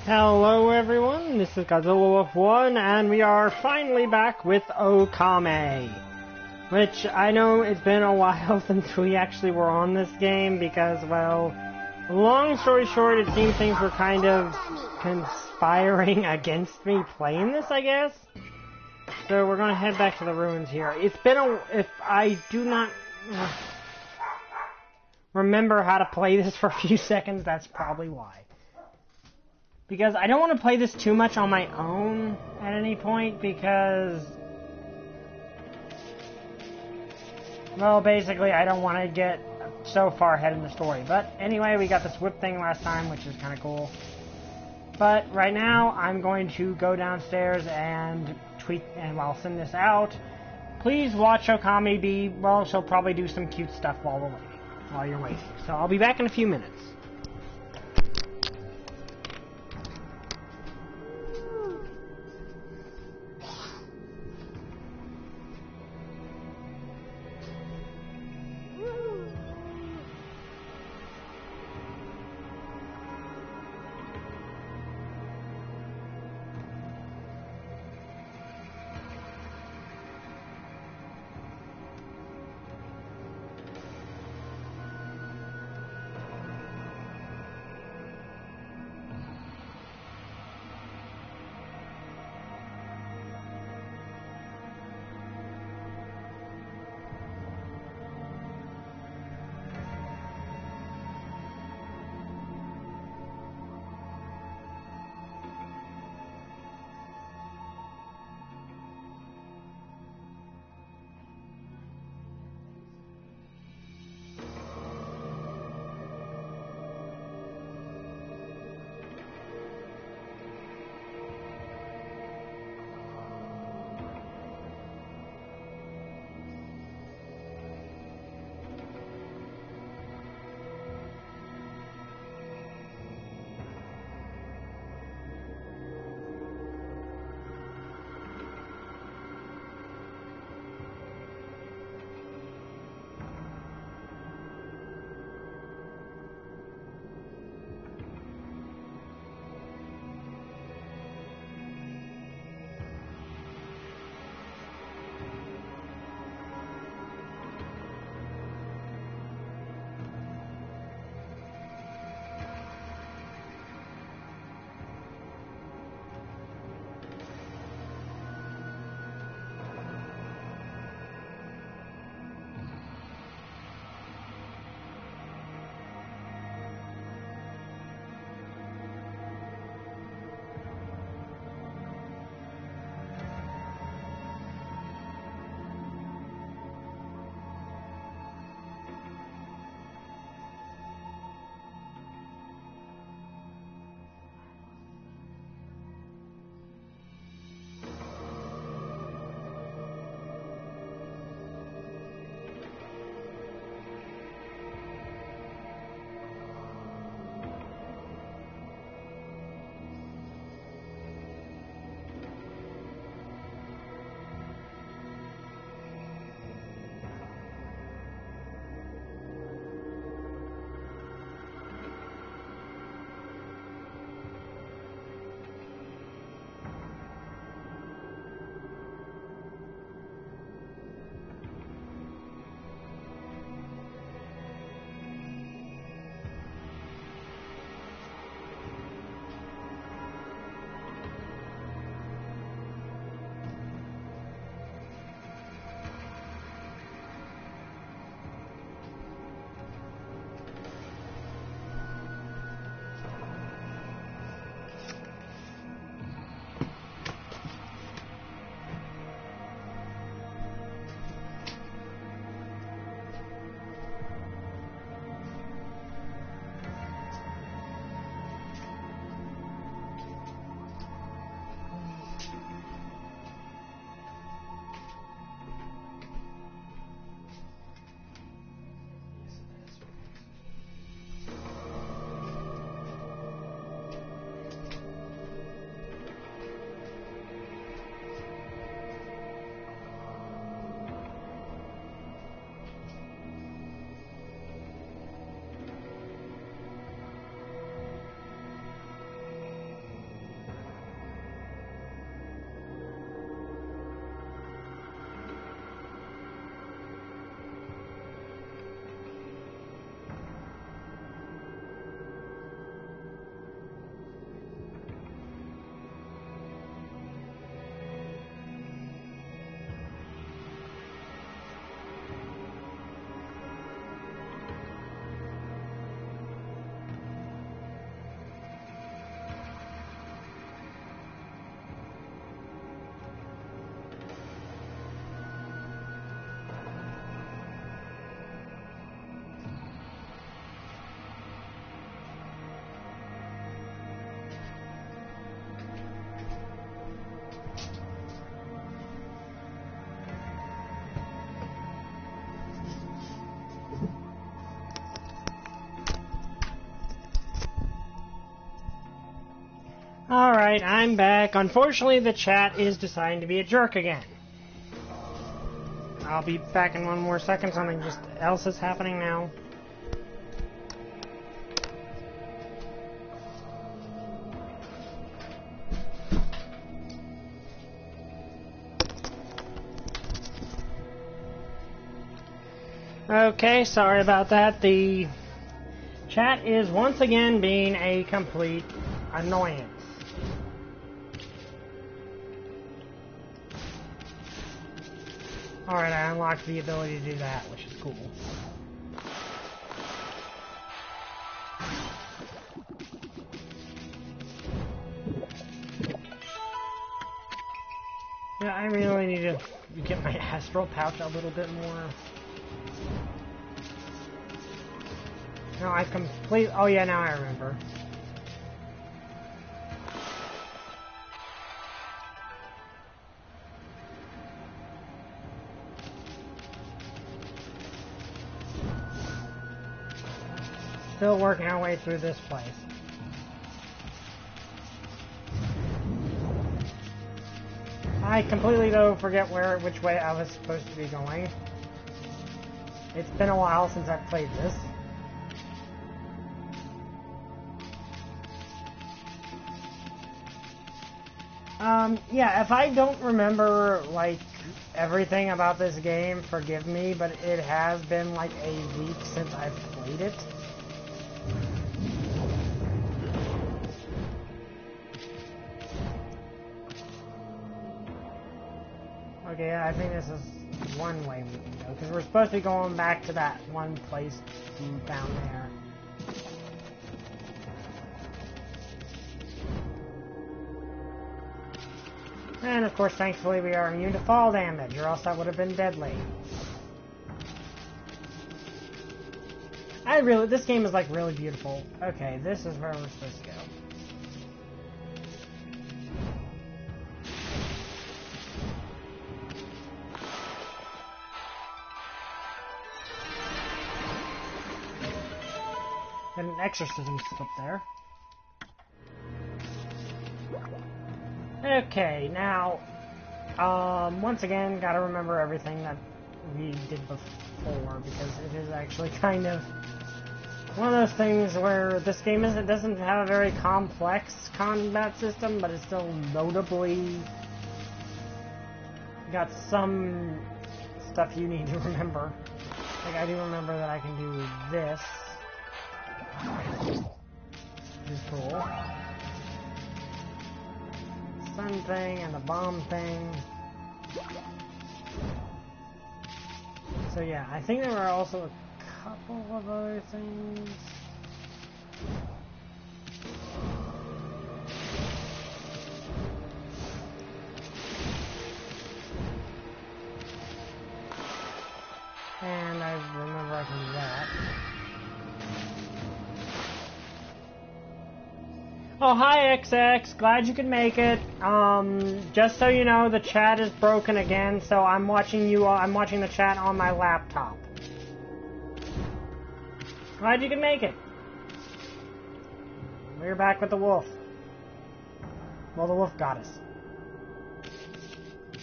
Hello everyone, this is Godzilla Wolf 1, and we are finally back with Okami. Which, I know it's been a while since we actually were on this game, because, well, long story short, it seems things were kind of conspiring against me playing this, I guess. So we're gonna head back to the ruins here. It's been if I do not remember how to play this for a few seconds, that's probably why. Because I don't want to play this too much on my own at any point, because, well, basically I don't want to get so far ahead in the story. But anyway, we got this whip thing last time, which is kind of cool. But right now, I'm going to go downstairs and tweet, and I'll send this out. Please watch Okami be, well, she'll probably do some cute stuff while you're waiting. So I'll be back in a few minutes. Alright, I'm back. Unfortunately, the chat is deciding to be a jerk again. I'll be back in one more second. Something just else is happening now. Okay, sorry about that. The chat is once again being a complete annoyance. Alright, I unlocked the ability to do that, which is cool. Yeah, I really need to get my astral pouch a little bit more. No, I oh yeah, now I remember. Still working our way through this place. I completely, though, forget which way I was supposed to be going. It's been a while since I've played this. Yeah, if I don't remember, like, everything about this game, forgive me, but it has been, like, a week since I've played it. Okay, I think this is one way we can go, because we're supposed to be going back to that one place down there. And of course, thankfully, we are immune to fall damage, or else that would have been deadly. This game is like really beautiful. Okay, this is where we're supposed to go. Got an exorcism slip there. Okay, now, once again, gotta remember everything that we did before, because it is actually kind of one of those things where this game doesn't have a very complex combat system, but it's still notably got some stuff you need to remember. Like, I do remember that I can do this, which is cool. Sun thing and the bomb thing. So yeah, I think there were also a couple of other things. And I remember I can do that. Oh, hi XX, glad you could make it. Just so you know, the chat is broken again, so I'm watching the chat on my laptop. Glad you could make it. We're back with the wolf. Well, the wolf got us.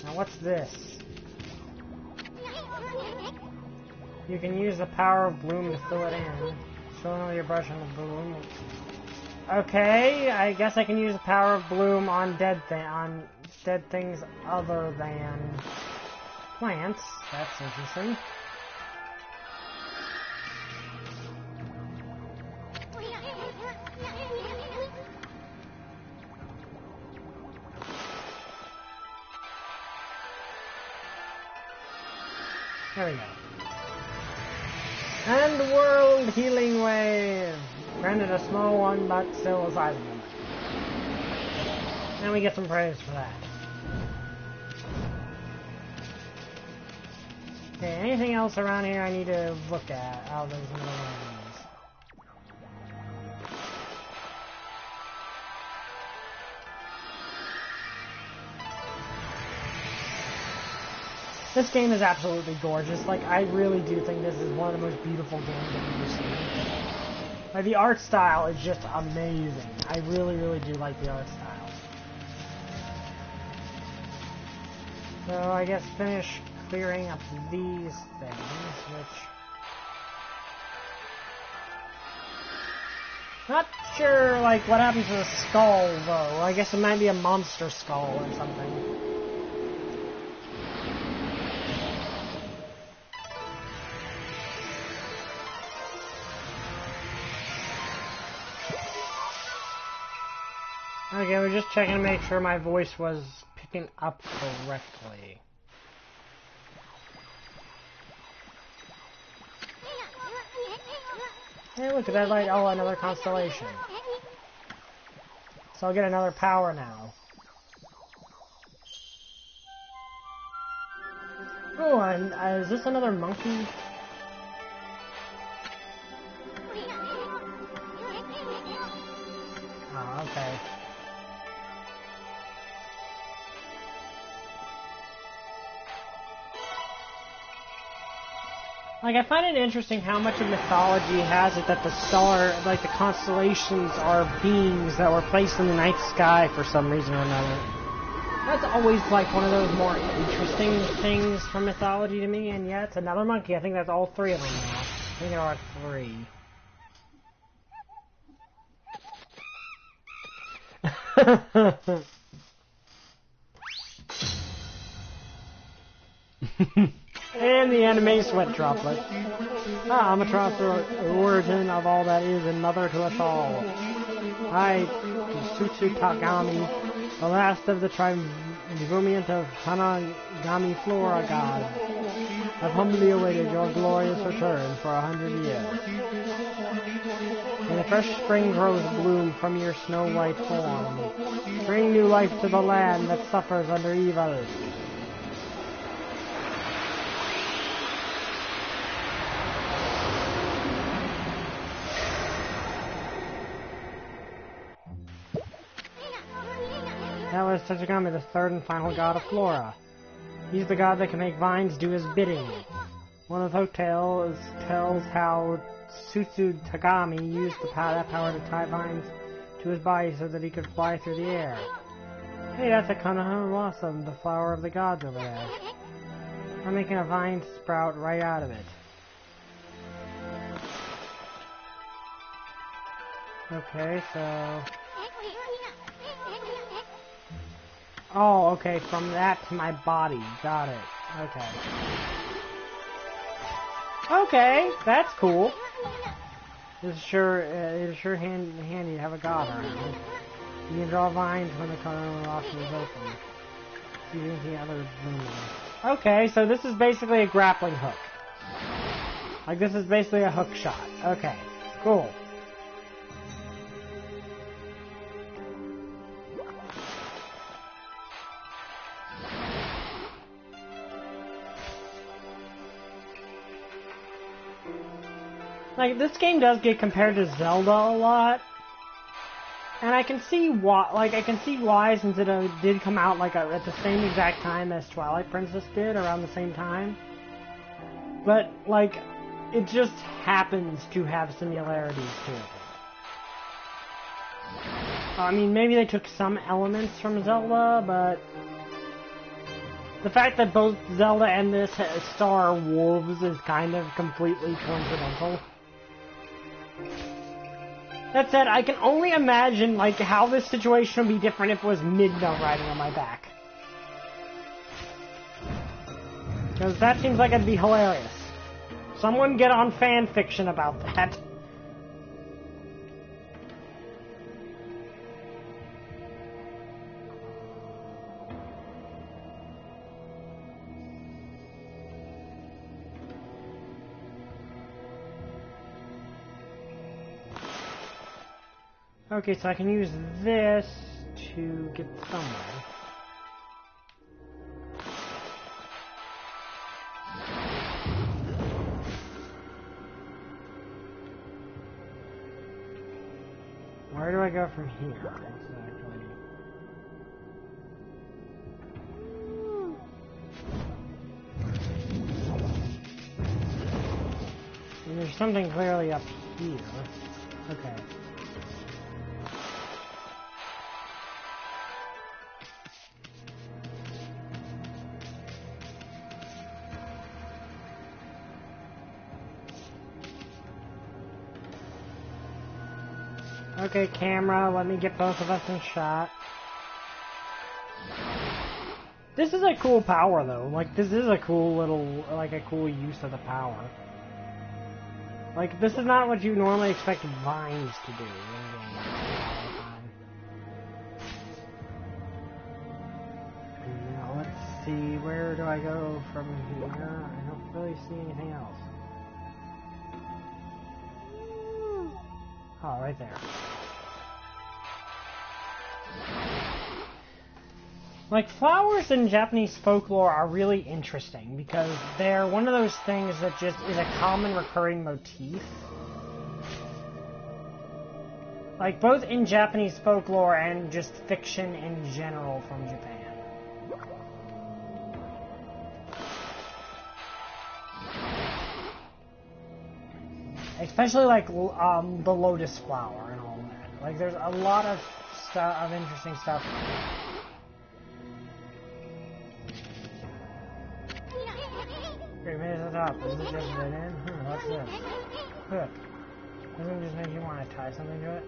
Now what's this? You can use the power of bloom to fill it in. Fill in your brush on the bloom. Okay, I guess I can use the power of bloom on dead things other than plants. That's interesting. There we go. And the world healing wave. Granted a small one, but still a sizable one. And we get some praise for that. Okay, anything else around here I need to look at? Oh, there's another one of these. This game is absolutely gorgeous. Like, I really do think this is one of the most beautiful games I've ever seen. Like, the art style is just amazing. I really, really do like the art style. So I guess finish clearing up these things, which... Not sure, like, what happens to the skull, though. I guess it might be a monster skull or something. Okay, we're just checking to make sure my voice was picking up correctly. Hey, look at that light. Oh, another constellation. So I'll get another power now. Oh, and is this another monkey? Oh, okay. Like, I find it interesting how much of mythology has it that the star, like the constellations are beings that were placed in the night sky for some reason or another. That's always like one of those more interesting things from mythology to me, and yeah, it's another monkey. I think that's all three of them now. I think there are three. And the anime sweat droplet. Amaterasu, origin of all that is and mother to us all. I, Tsutsu Takami, the last of the triumvirate of Hanagami Flora gods, have humbly awaited your glorious return for 100 years. When the fresh spring grows bloom from your snow-white form, bring new life to the land that suffers under evil. That was Tatsugami, the third and final god of Flora. He's the god that can make vines do his bidding. One of the folk tales tells how Tsutsu Takami used that power to tie vines to his body so that he could fly through the air. Hey, that's a Konoha blossom, the flower of the gods over there. I'm making a vine sprout right out of it. Okay, so... Oh, okay, from that to my body. Got it. Okay. Okay, that's cool. It's sure handy to have a god around. You can draw vines when the Konoha blossom is open. You can see other blooming. Okay, so this is basically a grappling hook. Like, this is basically a hook shot. Okay, cool. Like, this game does get compared to Zelda a lot, and I can see why. Like, I can see why, since it did come out like at the same exact time as Twilight Princess did, around the same time. But like, it just happens to have similarities to it. I mean, maybe they took some elements from Zelda, but the fact that both Zelda and this star wolves is kind of completely coincidental. That said, I can only imagine, like, how this situation would be different if it was Midna riding on my back. Because that seems like it'd be hilarious. Someone get on fan fiction about that. Okay, so I can use this to get somewhere. Where do I go from here, exactly? And there's something clearly up here. Okay. Okay, camera, let me get both of us in shot. This is a cool power, though. Like, this is a cool little, like, a cool use of the power. Like, this is not what you normally expect vines to do in games all the time. Now, let's see, where do I go from here? I don't really see anything else. Oh, right there. Like, flowers in Japanese folklore are really interesting because they're one of those things that just is a common recurring motif. Like, both in Japanese folklore and just fiction in general from Japan. Especially, like, the lotus flower and all that. Like, there's a lot of interesting stuff. Okay, maybe it's the top. Is it just dead end? What's this? Hook. Doesn't it just make you want to tie something to it?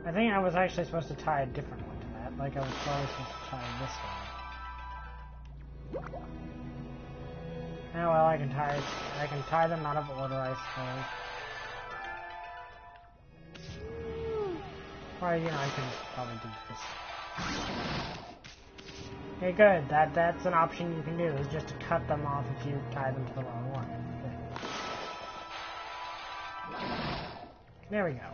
I think I was actually supposed to tie a different one to that. Like I was probably supposed to tie this one. Oh well, I can tie them out of order, I suppose. Or, you know, I can probably do this. Okay, good. That's an option you can do, is just to cut them off if you tie them to the wrong one. Good. There we go.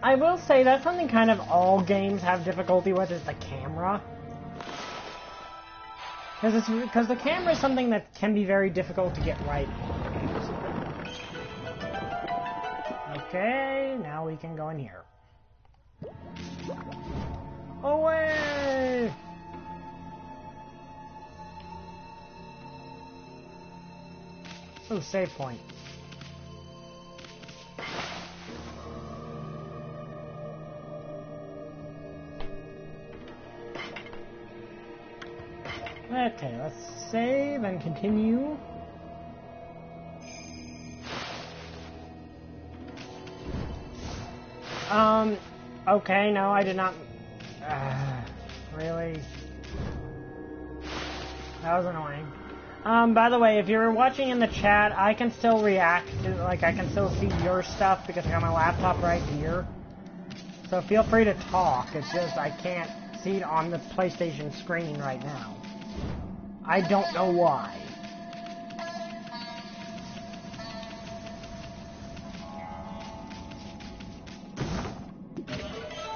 I will say that's something kind of all games have difficulty with, is the camera. Because the camera is something that can be very difficult to get right. Okay, now we can go in here. Away! Oh, save point. Okay, let's save and continue. Okay, no, I did not... really? That was annoying. By the way, if you're watching in the chat, I can still react to, like, I can still see your stuff because I got my laptop right here. So feel free to talk, it's just I can't see it on the PlayStation screen right now. I don't know why.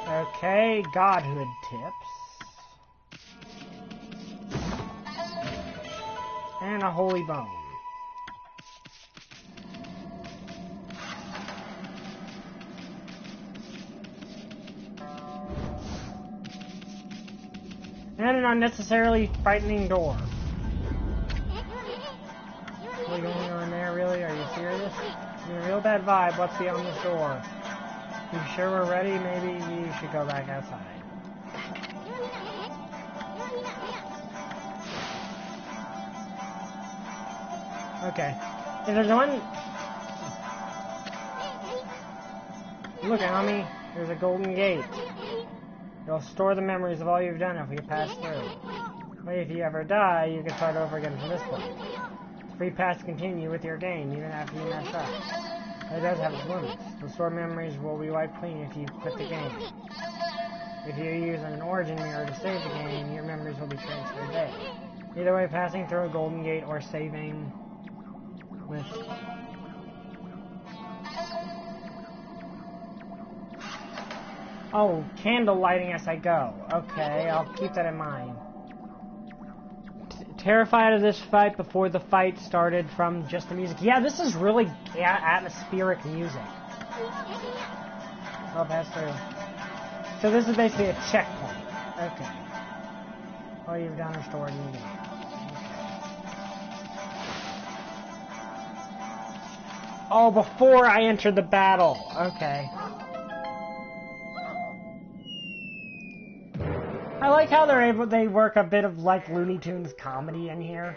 Okay, godhood tips. And a holy bone. And an unnecessarily frightening door. What are you going on there, really? Are you serious? I mean, a real bad vibe. What's beyond this door? You sure we're ready? Maybe you should go back outside. Okay. If there's one... Look, Ami. There's a golden gate. It'll store the memories of all you've done if we pass through. But if you ever die, you can start over again from this point. Free pass to continue with your game, even after you mess up. It does have its limits. The stored memories will be wiped clean if you quit the game. If you use an origin mirror to save the game, your memories will be transferred there. Either way, passing through a golden gate or saving with... Oh, candle lighting as I go. Okay, I'll keep that in mind. Terrified of this fight before the fight started from just the music. Yeah, this is really atmospheric music. I'll pass through. So this is basically a checkpoint. Okay. All you've done is stored in the game. Okay. Oh, before I enter the battle. Okay. I like how they work a bit of like Looney Tunes comedy in here.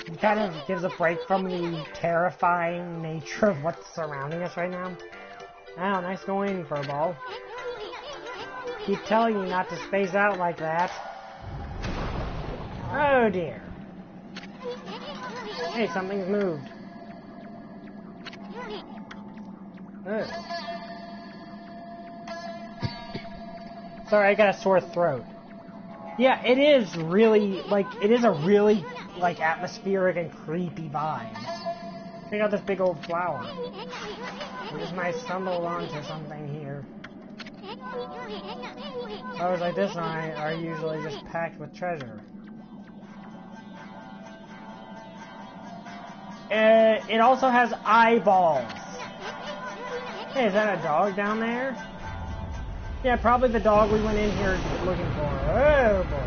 It kind of gives a break from the terrifying nature of what's surrounding us right now. Wow, nice going, Furball. Keep telling you not to space out like that. Oh dear. Hey, something's moved. Ugh. Sorry, I got a sore throat. Yeah, it is really, like, it is a really, like, atmospheric and creepy vibe. Check out this big old flower. I just might stumble onto something here. Flowers like this one are usually just packed with treasure. It also has eyeballs. Hey, is that a dog down there? Yeah, probably the dog we went in here looking for. Oh, boy.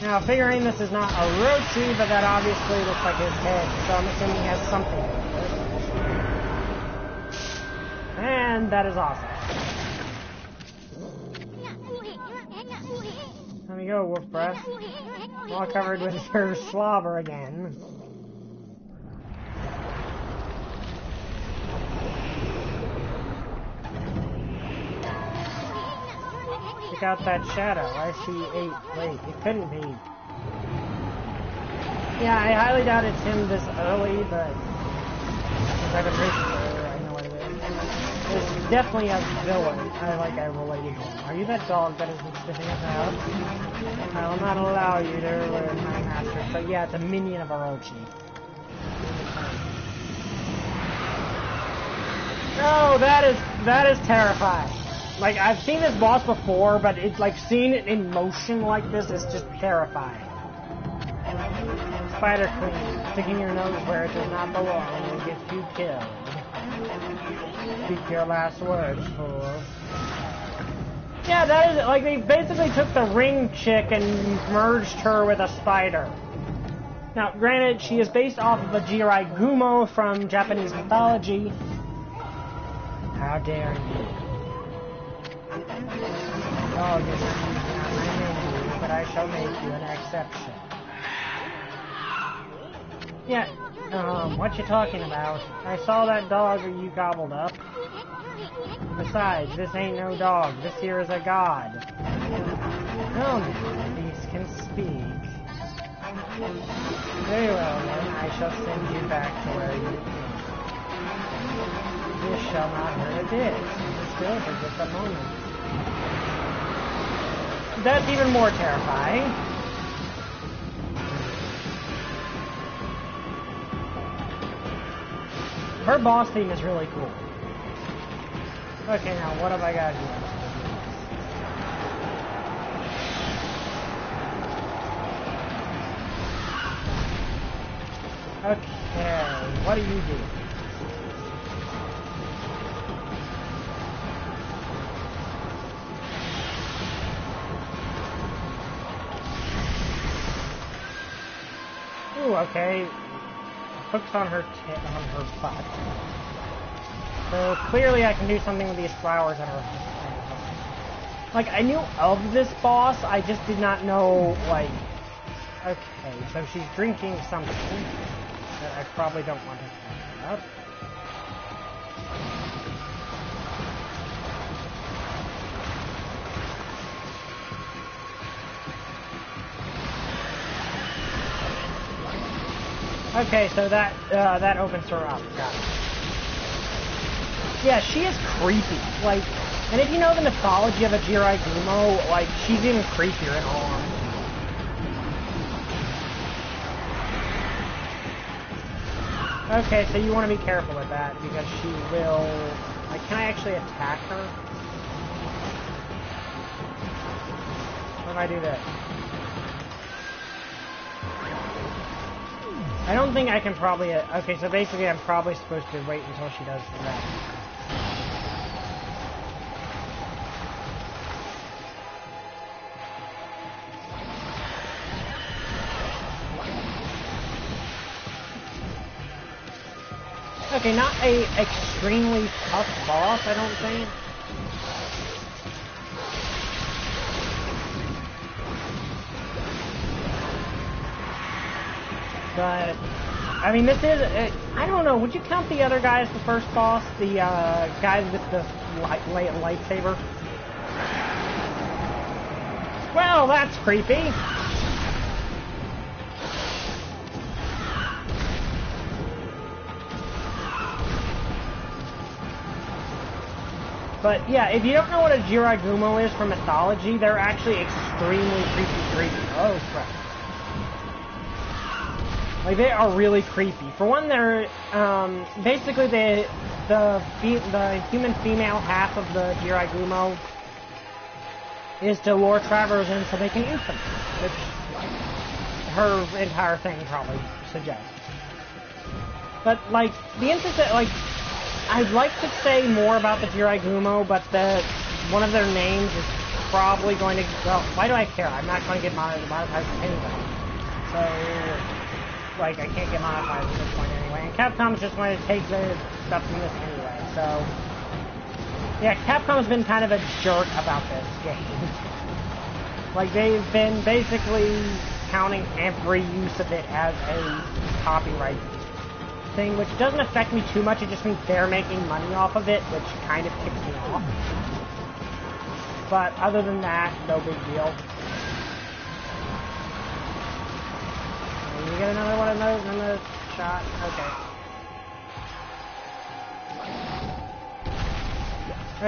Now, figuring this is not a Orochi, but that obviously looks like his head, so I'm assuming he has something. And that is awesome. Let me go, wolf breath. All covered with your slobber again. Check out that shadow. I see 8. Wait, it couldn't be. Yeah, I highly doubt it's him this early, but since I've been racing earlier, I know what it is. It's definitely a villain. I related to him. Are you that dog that has been sniffing us out? I will not allow you to learn my master. So yeah, it's a minion of Orochi. No, that is terrifying. Like, I've seen this boss before, but it's like seeing it in motion like this is just terrifying. Spider Queen, sticking your nose where it does not belong will get you killed. Speak your last words, fool. Yeah, that is, like, they basically took the ring chick and merged her with a spider. Now, granted, she is based off of a Jirai Gumo from Japanese mythology. How dare you? Dog is not my menu, but I shall make you an exception. Yeah, what you talking about? I saw that dog you gobbled up. Besides, this ain't no dog. This here is a god. Oh, these can speak. Very well, then. I shall send you back to where you came. This shall not hurt a bit. Still for just a moment. That's even more terrifying. Her boss theme is really cool. Okay, now what have I got here? Okay, what do you do? Ooh, okay. Hooks on her butt. So clearly I can do something with these flowers on her. Like, I knew of this boss, I just did not know, like... Okay, so she's drinking something that I probably don't want to talk about. Okay, so that opens her up. Got it. Yeah, she is creepy. Like, and if you know the mythology of a Jirai Gumo, like, she's even creepier in all honesty. Okay, so you want to be careful with that, because she will... Like, can I actually attack her? What if I do this? I don't think I can probably... Okay, so basically I'm probably supposed to wait until she does that. Okay, not a extremely tough boss, I don't think. But, I mean, this is, I don't know, would you count the other guy as the first boss? The, guy with the lightsaber? Well, that's creepy. But, yeah, if you don't know what a Jiragumo is from mythology, they're actually extremely creepy. Oh, crap. Like, they are really creepy. For one, they're, basically the human female half of the Jiragumo is to lure travelers in so they can eat them, which her entire thing probably suggests. But, like, the interesting, like, I'd like to say more about the Jiragumo, but one of their names is probably going to... Well, why do I care? I'm not going to get monetized anyway. So, like, I can't get monetized at this point anyway. And Capcom's just going to take the stuff from this anyway, so... Yeah, Capcom's been kind of a jerk about this game. Like, they've been basically counting every use of it as a copyright thing, which doesn't affect me too much. It just means they're making money off of it, which kind of ticks me off. But other than that, no big deal. You get another one of those, another shot? Okay.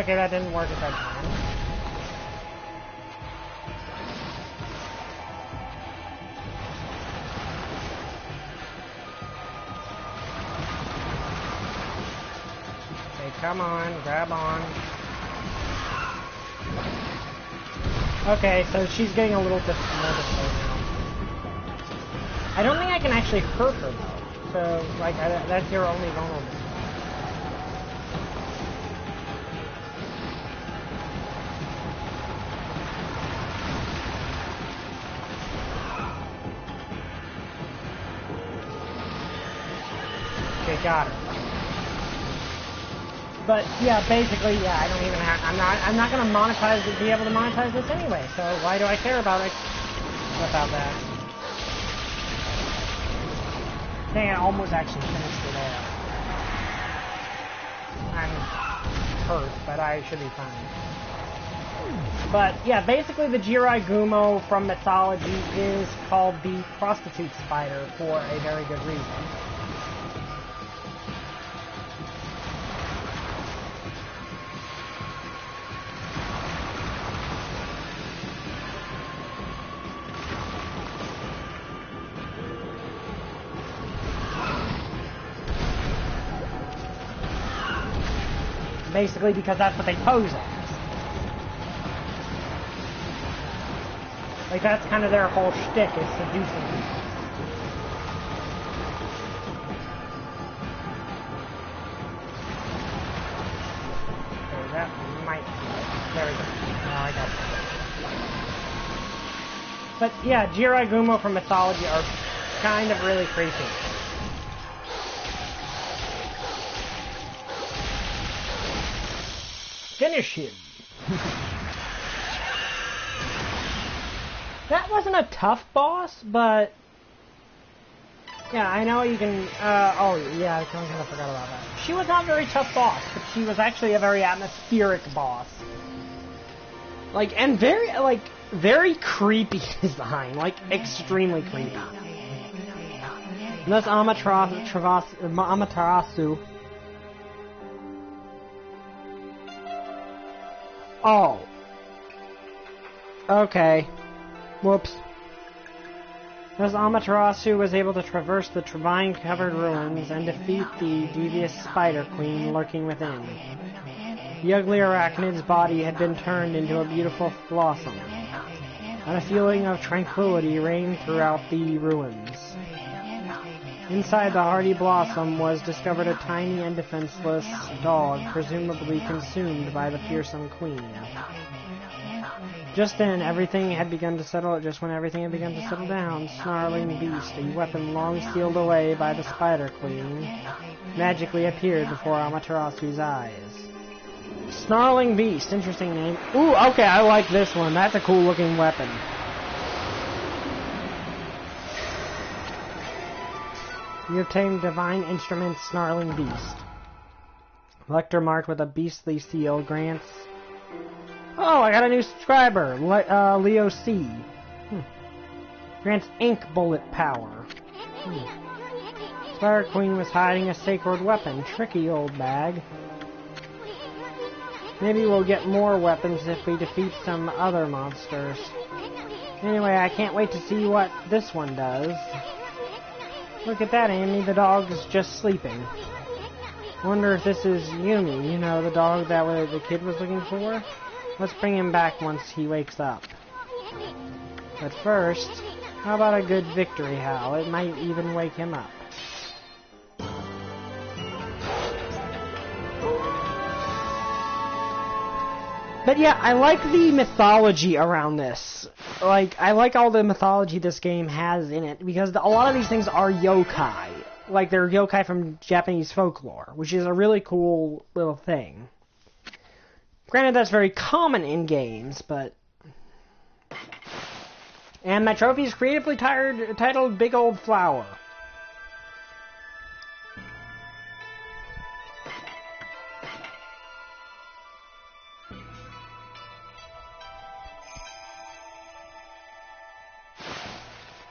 Okay, that didn't work at that time. Come on, grab on. Okay, so she's getting a little bit more display now. I don't think I can actually hurt her though. So, like, that's your only vulnerable. Okay, got her. But yeah, basically, yeah, I don't even have. I'm not gonna be able to monetize this anyway. So why do I care about that? Dang, I almost actually finished it all. I'm hurt, but I should be fine. But yeah, basically, the Jiragumo from mythology is called the prostitute spider for a very good reason. Basically, because that's what they pose as. Like, that's kind of their whole shtick, is seducing people. Okay, that might be it. There we go. Now I got it. But, yeah, Jiragumo from mythology are kind of really creepy. Finish him. That wasn't a tough boss, but yeah, I know you can. Oh yeah, I kind of forgot about that. She was not a very tough boss, but she was actually a very atmospheric boss. Like, and very creepy design, like extremely creepy. And that's Amaterasu. Oh. Okay. Whoops. Thus Amaterasu was able to traverse the vine-covered ruins and defeat the devious Spider Queen lurking within. The ugly arachnid's body had been turned into a beautiful blossom, and a feeling of tranquility reigned throughout the ruins. Inside the hardy blossom was discovered a tiny and defenseless dog, presumably consumed by the fearsome queen. Just when everything had begun to settle down, snarling beast, a weapon long sealed away by the Spider Queen, magically appeared before Amaterasu's eyes. Snarling beast, interesting name. Ooh, okay, I like this one. That's a cool looking weapon. You obtained Divine Instrument Snarling Beast. Lector marked with a beastly seal grants... Oh, I got a new subscriber! Leo C. Grants ink bullet power. Spider Queen was hiding a sacred weapon. Tricky old bag. Maybe we'll get more weapons if we defeat some other monsters. Anyway, I can't wait to see what this one does. Look at that, Amy. The dog's just sleeping. Wonder if this is Yumi, you know, the dog that the kid was looking for? Let's bring him back once he wakes up. But first, how about a good victory howl? It might even wake him up. But yeah, I like the mythology around this. Like, I like all the mythology this game has in it, because a lot of these things are yokai. Like, they're yokai from Japanese folklore, which is a really cool little thing. Granted, that's very common in games, but... And my trophy is creatively titled Big Old Flower.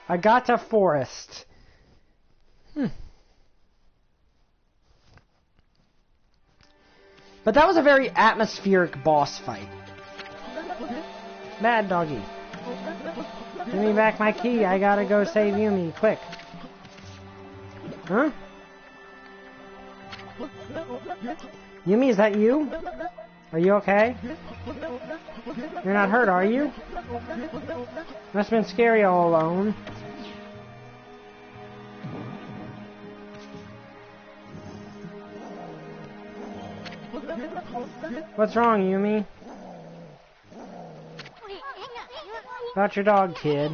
Agata Forest. But that was a very atmospheric boss fight. Bad doggy. Give me back my key. I gotta go save Yumi. Quick. Huh? Yumi, is that you? Are you okay? You're not hurt, are you? Must have been scary all alone. What's wrong, Yumi? About your dog, kid.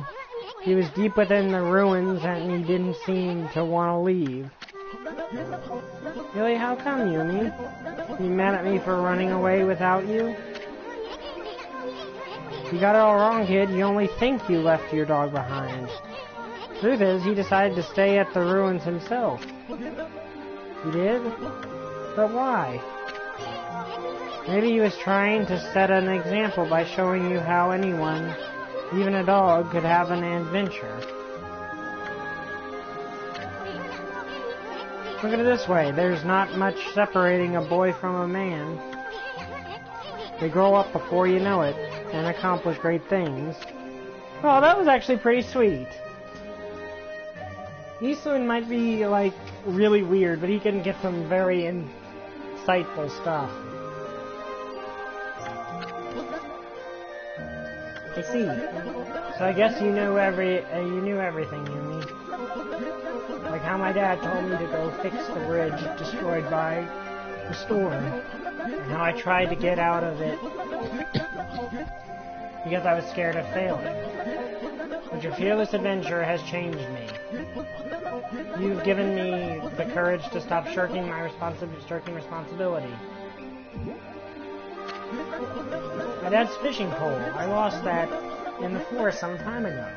He was deep within the ruins and he didn't seem to want to leave. Really? How come, Yumi? You mad at me for running away without you? You got it all wrong, kid. You only think you left your dog behind. Truth is, he decided to stay at the ruins himself. He did? But why? Maybe he was trying to set an example by showing you how anyone, even a dog, could have an adventure. Look at it this way. There's not much separating a boy from a man. They grow up before you know it and accomplish great things. Oh, that was actually pretty sweet. Isulin might be, like, really weird, but he can get some very insightful stuff. I see. So I guess you knew everything, Yumi. Like how my dad told me to go fix the bridge destroyed by the storm, and how I tried to get out of it because I was scared of failing. But your fearless adventure has changed me. You've given me the courage to stop shirking my responsibility. My dad's fishing pole. I lost that in the forest some time ago.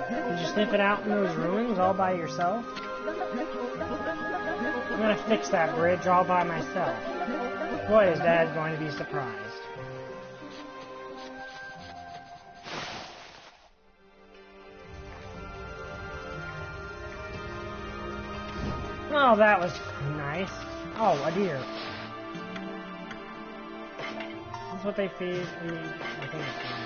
Did you sniff it out in those ruins all by yourself? I'm gonna fix that bridge all by myself. Boy, is Dad going to be surprised. Oh, that was nice. Oh, a deer. That's what they feed me. I think it's fine.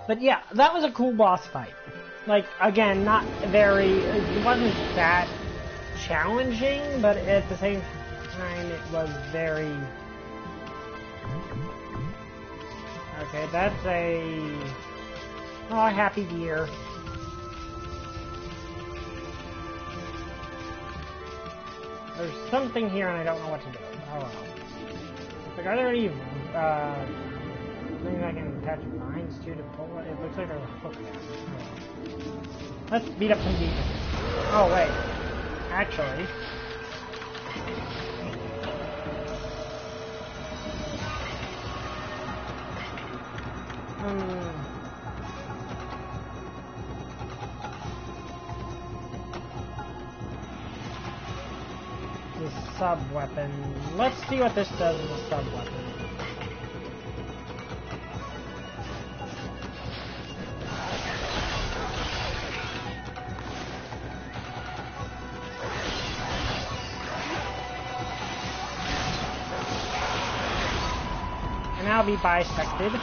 But yeah, that was a cool boss fight. Like, again, not very... It wasn't that challenging, but at the same time, it was very... Okay, that's a... Oh, a happy deer. There's something here and I don't know what to do. Oh well. Like, are there any, things I can attach vines to pull it? It looks like there's a hook there. Oh well. Let's beat up some demons. Oh wait. Actually... The sub-weapon. Let's see what this does as a sub-weapon. And I'll be bisected.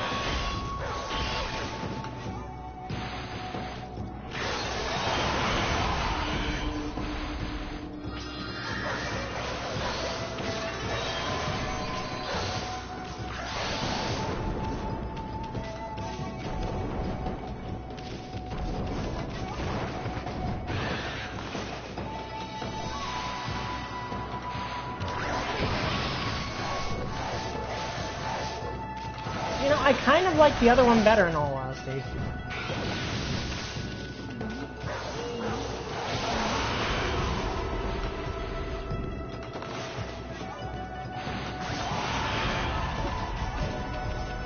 You know, I kind of like the other one better, in all honesty.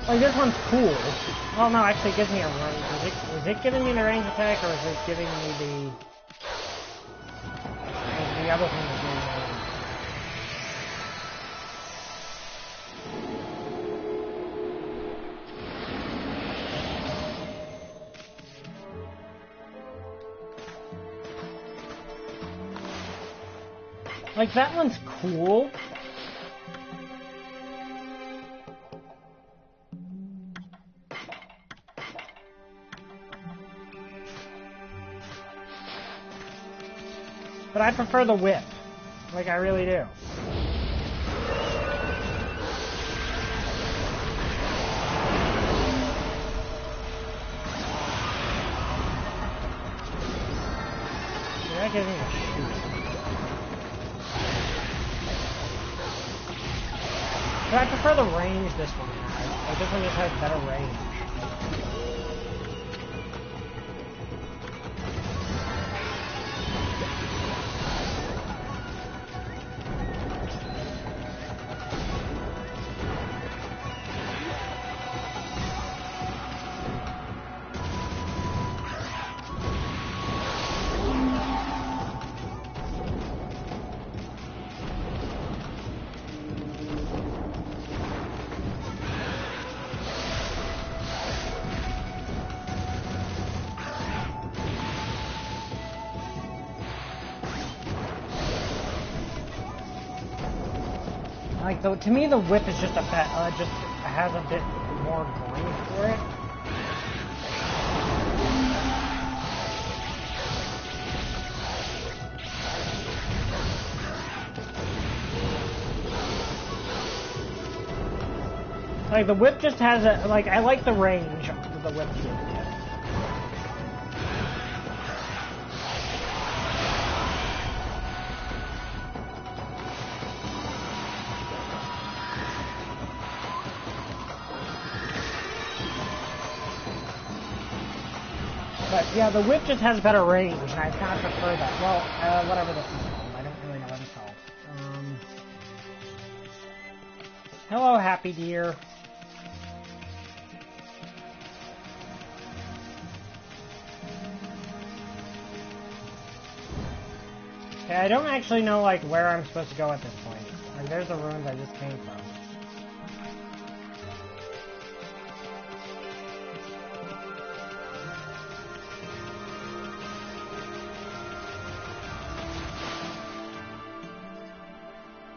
Like, this one's cool. Well, no, actually it gives me a range. Is it giving me the range attack, or is it giving me the... the other thing is giving me the range? Like, that one's cool. But I prefer the whip. Like, I really do. That gives me a shoot. But I prefer the range this one has. Like, this one just has better range. Like, to me, the whip is just a bit, just has a bit more going for it. Like, the whip just has a, like, I like the range of the whip here. But yeah, the whip just has better range, and I kind of prefer that. Well, whatever this is called. I don't really know what it's called. Hello, happy deer. Okay, I don't actually know, like, where I'm supposed to go at this point. Like, there's the ruins I just came from.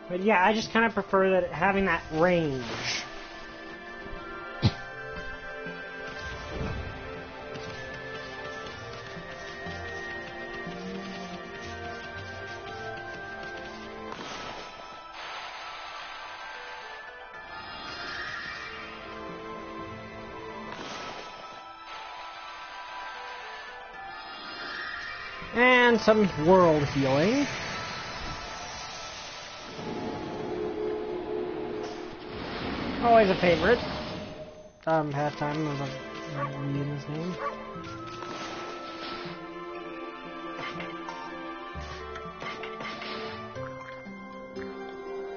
But yeah, I just kind of prefer that having that range. And some world healing. Always a favorite. Pastime of reading his name.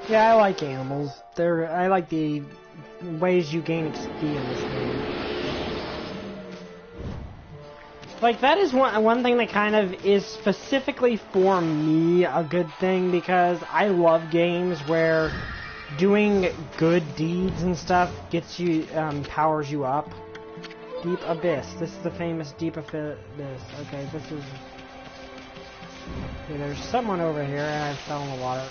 Yeah, I like animals. I like the ways you gain XP in this game. Like, that is one thing that kind of is specifically for me a good thing, because I love games where doing good deeds and stuff gets you, powers you up. Deep Abyss. This is the famous Deep Abyss. Okay, this is... Okay, there's someone over here, and I fell in the water.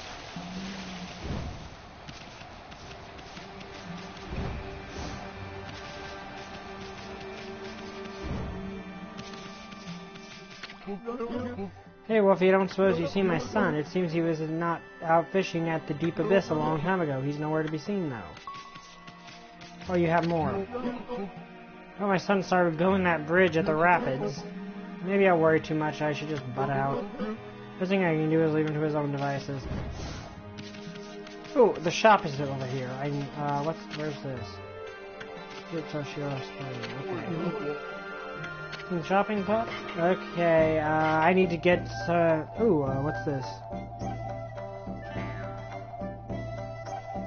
Hey Wolfie, I don't suppose you've seen my son. It seems he was not out fishing at the Deep Abyss a long time ago. He's nowhere to be seen, though. Oh, you have more. Oh, my son started building that bridge at the rapids. Maybe I worry too much. I should just butt out. The thing I can do is leave him to his own devices. Oh, the shop is over here. Where's this? Okay. Some shopping pot? Okay, I need to get, what's this?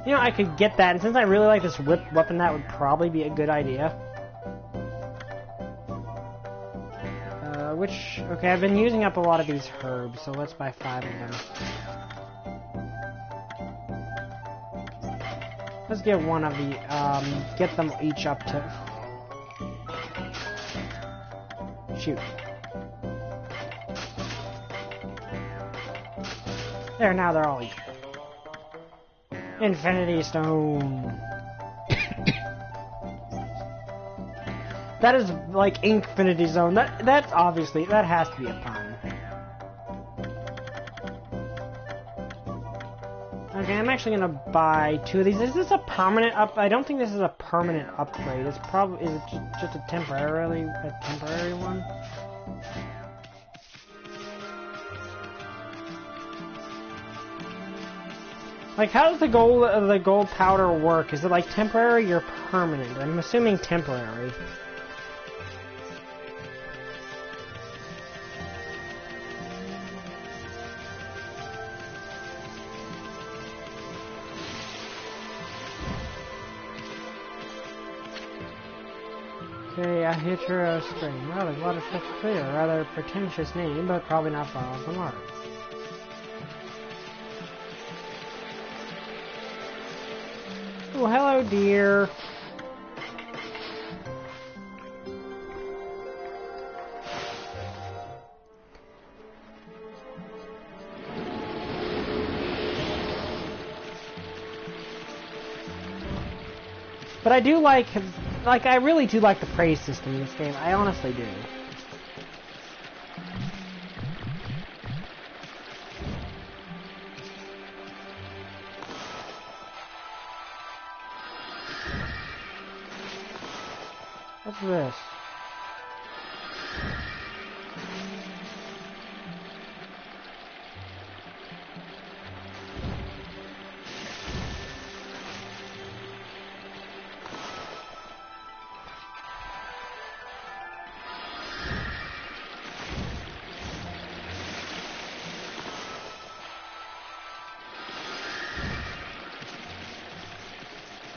You know, I could get that, and since I really like this whip weapon, that would probably be a good idea. Okay, I've been using up a lot of these herbs, so let's buy 5 of them. Let's get one of the, get them each up to... Shoot. There, now they're all equal. Infinity Stone. That is like Infinity Zone. That's obviously, that has to be a pun. Okay, I'm actually gonna buy 2 of these. Is this a permanent I don't think this is a permanent upgrade. It's probably, is it just a temporary one? Like, how does the gold powder work? Is it like temporary or permanent? I'm assuming temporary. Okay, Ahitro Spring. Well, there's a lot of stuff to clear. A rather pretentious name, but probably not far off the mark. Oh, hello, dear. But I do like, I really do like the praise system in this game. I honestly do. What's this?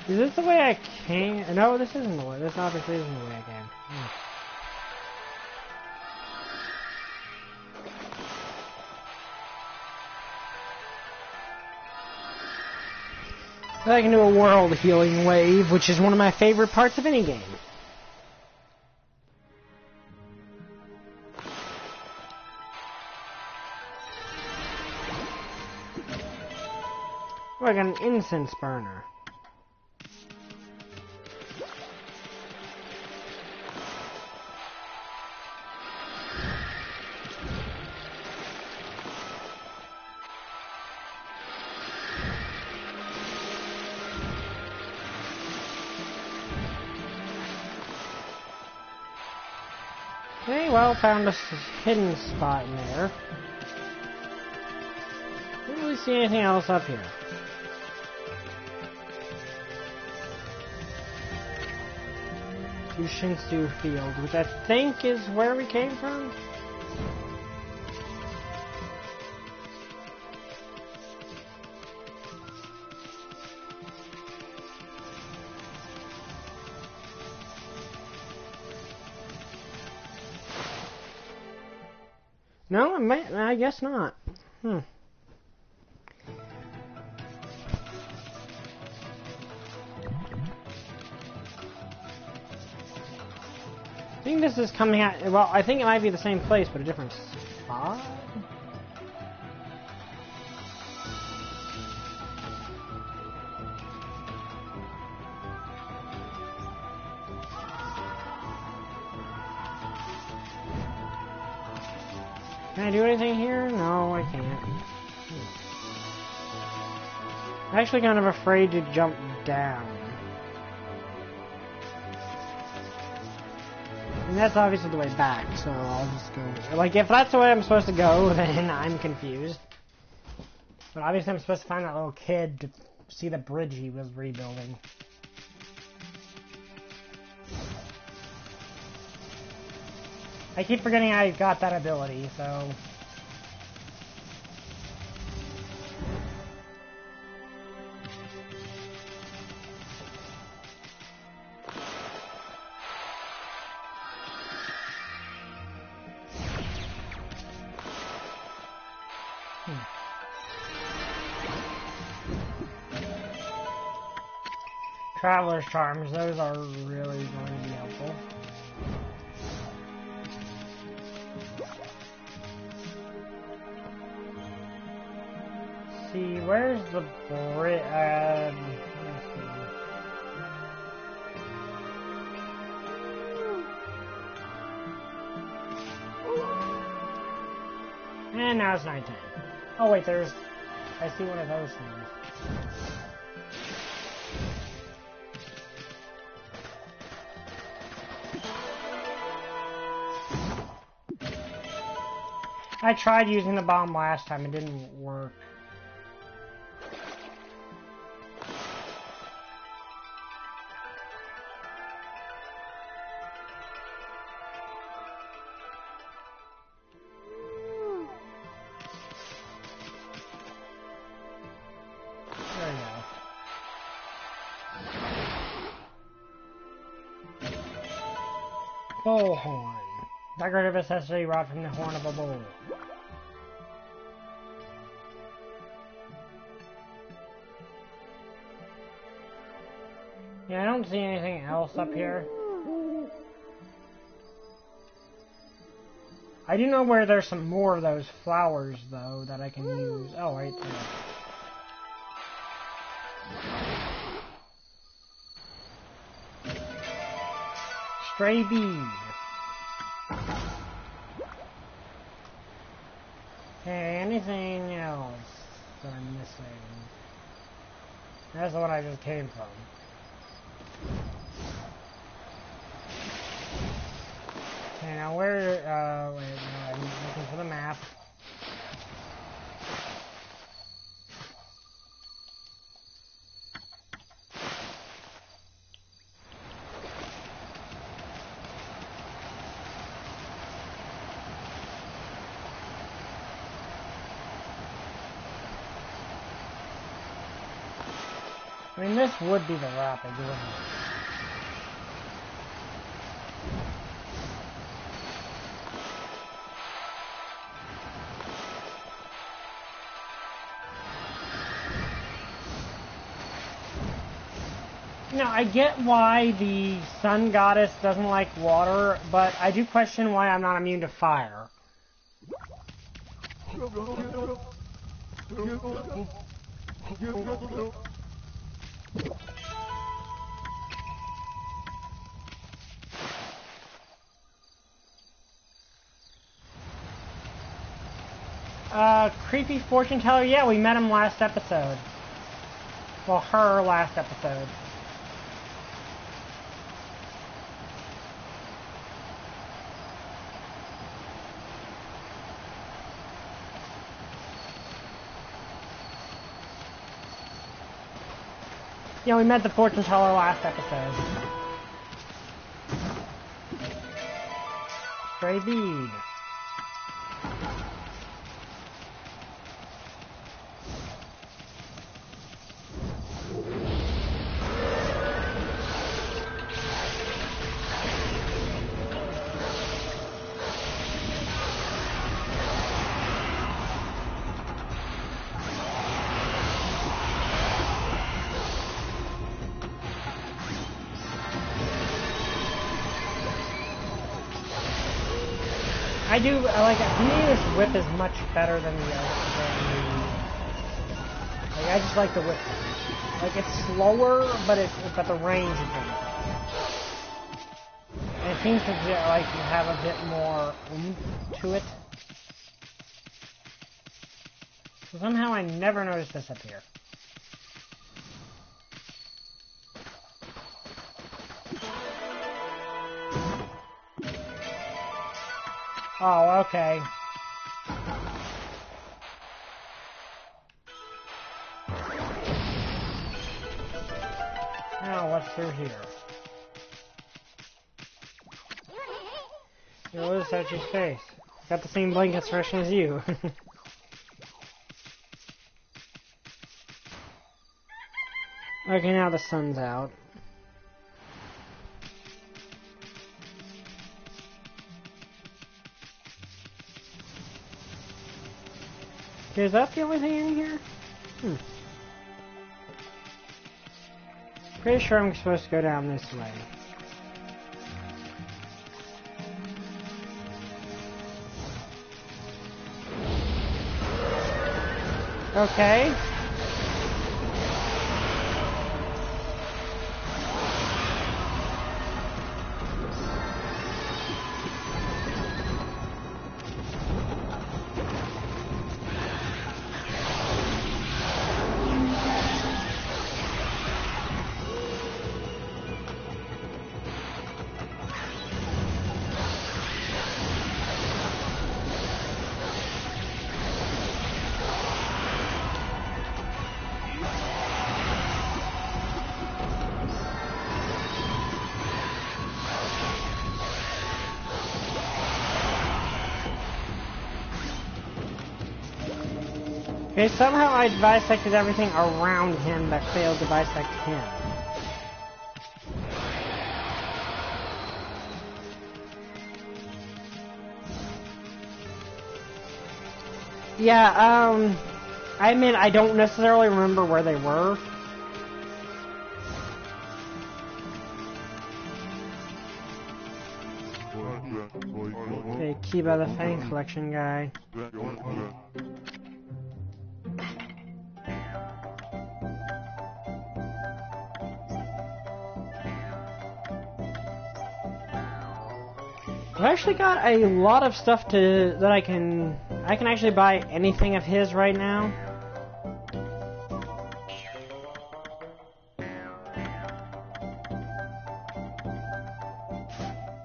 Is this the way I came? No, this isn't the way. This obviously isn't the way I came. I can do a world healing wave, which is one of my favorite parts of any game. Oh, I got an incense burner. Okay, well, found a hidden spot in there. Didn't really see anything else up here. To Shinsu Field, which I think is where we came from? No, I guess not. I think this is coming out, well, I think it might be the same place, but a different spot? Can I do anything here? No, I can't. I'm actually kind of afraid to jump down. And that's obviously the way back, so I'll just go... Like, if that's the way I'm supposed to go, then I'm confused. But obviously I'm supposed to find that little kid to see the bridge he was rebuilding. I keep forgetting I got that ability, so... Traveler's Charms, those are really going to be helpful. See, where's the bridge? Let me see. And now it's nighttime. Oh wait, I see one of those things. I tried using the bomb last time, it didn't work. There we go. Bullhorn. Decorative accessory wrought from the horn of a bull. Yeah, I don't see anything else up here. I do know where there's some more of those flowers, though, that I can use. Oh, right there. Stray bead. Okay, anything else that I'm missing? That's the one I just came from. Okay, now wait, no, I'm looking for the map. I mean, this would be the rapid, wouldn't it? Now, I get why the sun goddess doesn't like water, but I do question why I'm not immune to fire. Creepy fortune teller? Yeah, we met him last episode. Well, her last episode. Yeah, we met the fortune teller last episode. Stray bead. I do, like, to me this whip is much better than the other. Like, I just like the whip. Like, it's slower, but the range is better. And it seems to, like, have a bit more oomph to it. So somehow I never noticed this up here. Oh, okay. Now, what's through here? Yo, what is that your face? Got the same blink expression as you. Okay, now the sun's out. Okay, is that the only thing in here? Pretty sure I'm supposed to go down this way. Okay. Okay, somehow I bisected everything around him but failed to bisect him. Yeah, I admit I don't necessarily remember where they were. Okay, Kiba the Fang Collection guy. I've actually got a lot of stuff that I can actually buy anything of his right now.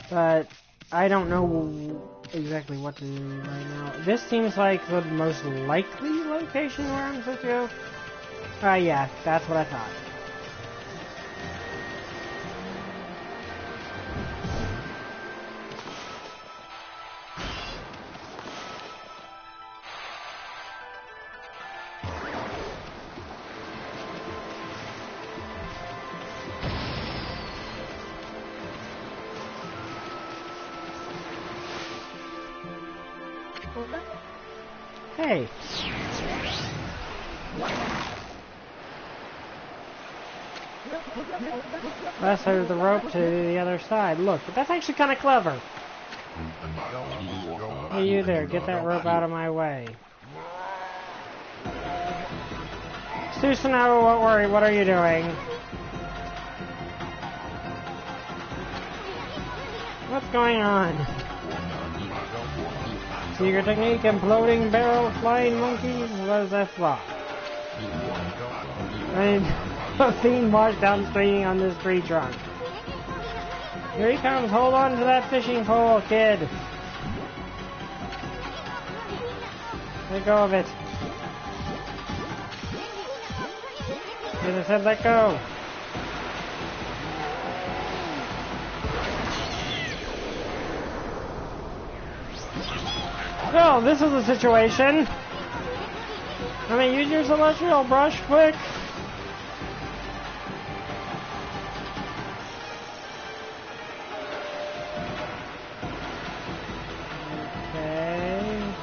But I don't know exactly what to do right now. This seems like the most likely location where I'm supposed to go. Yeah, that's what I thought. Hey. Last side of the rope to the other side. Look, but that's actually kind of clever. Hey, you there, get that rope out of my way. Susanoo, don't worry, what are you doing? What's going on? Secret technique, imploding barrel, flying monkeys, what is that for? A fiend marched down swinging on this tree trunk. Here he comes, hold on to that fishing pole, kid. Let go of it. As I said, let go. Well, this is a situation. I mean, use your celestial brush quick. Okay.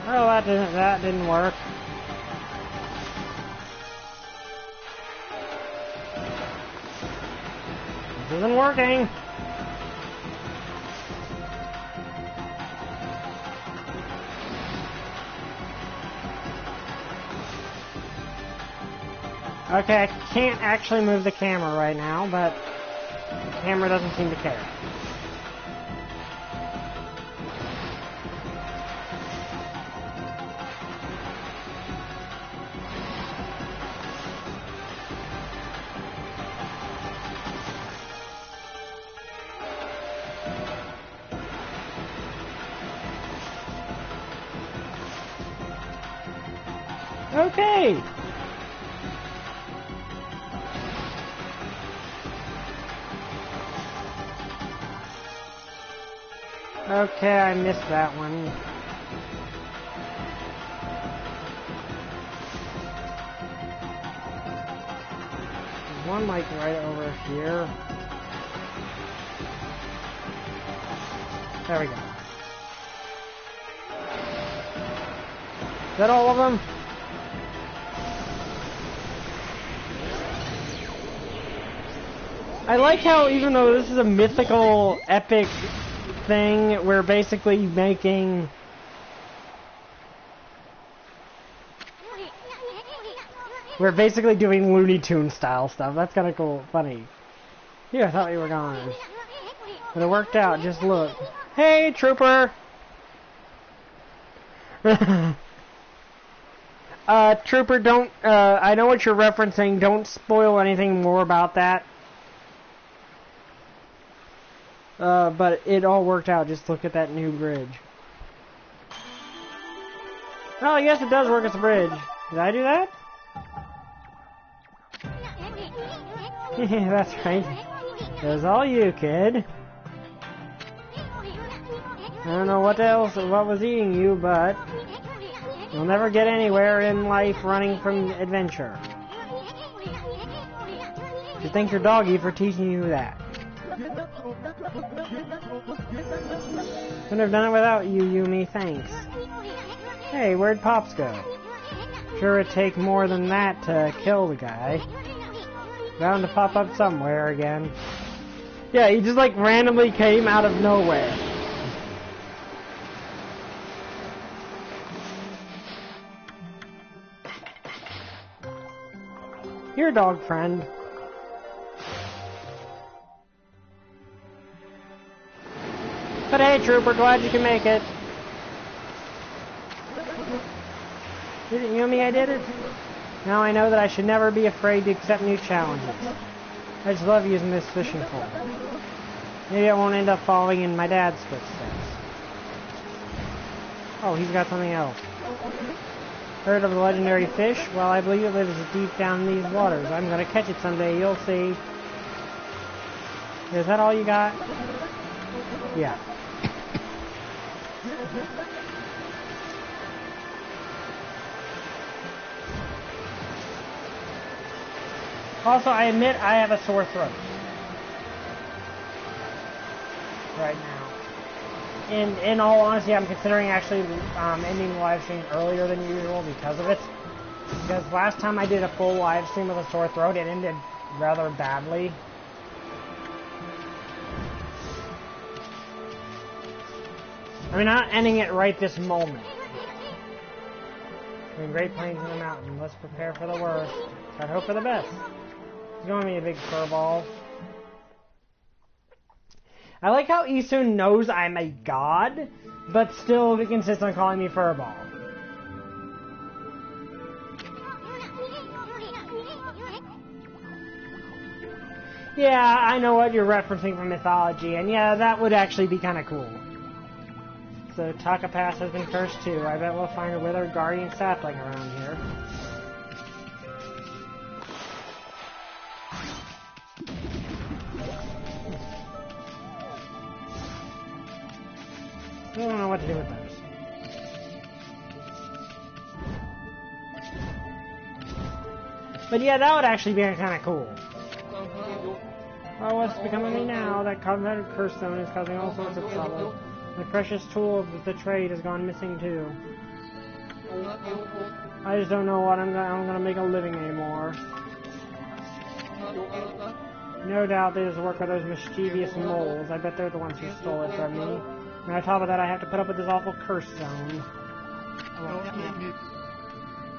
Oh, that didn't work. This isn't working. Okay, I can't actually move the camera right now, but the camera doesn't seem to care. Okay! Okay, I missed that one. There's one like right over here. There we go. Is that all of them? I like how even though this is a mythical, epic thing, we're basically making... We're basically doing Looney Tunes style stuff. That's kind of cool. Funny. Here, I thought you were gone. But it worked out. Just look. Hey, Trooper! Trooper, don't... I know what you're referencing. Don't spoil anything more about that. But it all worked out. Just look at that new bridge. Oh, yes, it does work as a bridge. Did I do that? Yeah, that's right. It was all you, kid. I don't know what was eating you, but you'll never get anywhere in life running from adventure. You thank your doggy for teaching you that. Couldn't have done it without you, Yumi, thanks. Hey, where'd Pops go? Sure it'd take more than that to kill the guy. Bound to pop up somewhere again. Yeah, he just like randomly came out of nowhere. Here, dog friend. But hey, Trooper, glad you can make it. Did it, Yumi? I did it. Now I know that I should never be afraid to accept new challenges. I just love using this fishing pole. Maybe I won't end up following in my dad's footsteps. Oh, he's got something else. Heard of the legendary fish? Well, I believe it lives deep down in these waters. I'm gonna catch it someday, you'll see. Is that all you got? Yeah. Also, I admit I have a sore throat right now. In all honesty, I'm considering actually ending the live stream earlier than usual because of it. Because last time I did a full live stream with a sore throat, it ended rather badly. I mean, not ending it right this moment. Between Great Plains and the mountain, let's prepare for the worst. Try to hope for the best. He's going to be a big furball. I like how Isun knows I'm a god, but still insists on calling me furball. Yeah, I know what you're referencing from mythology, and yeah, that would actually be kind of cool. So Taka Pass has been cursed too. I bet we'll find a withered guardian sapling around here. I don't know what to do with those. But yeah, that would actually be kind of cool. Oh, what's become of me now? That converted curse stone is causing all sorts of trouble. The precious tool of the trade has gone missing too. I just don't know what I'm gonna make a living anymore. No doubt they just work with those mischievous moles. I bet they're the ones who stole it from me. And on top of that, I have to put up with this awful curse zone.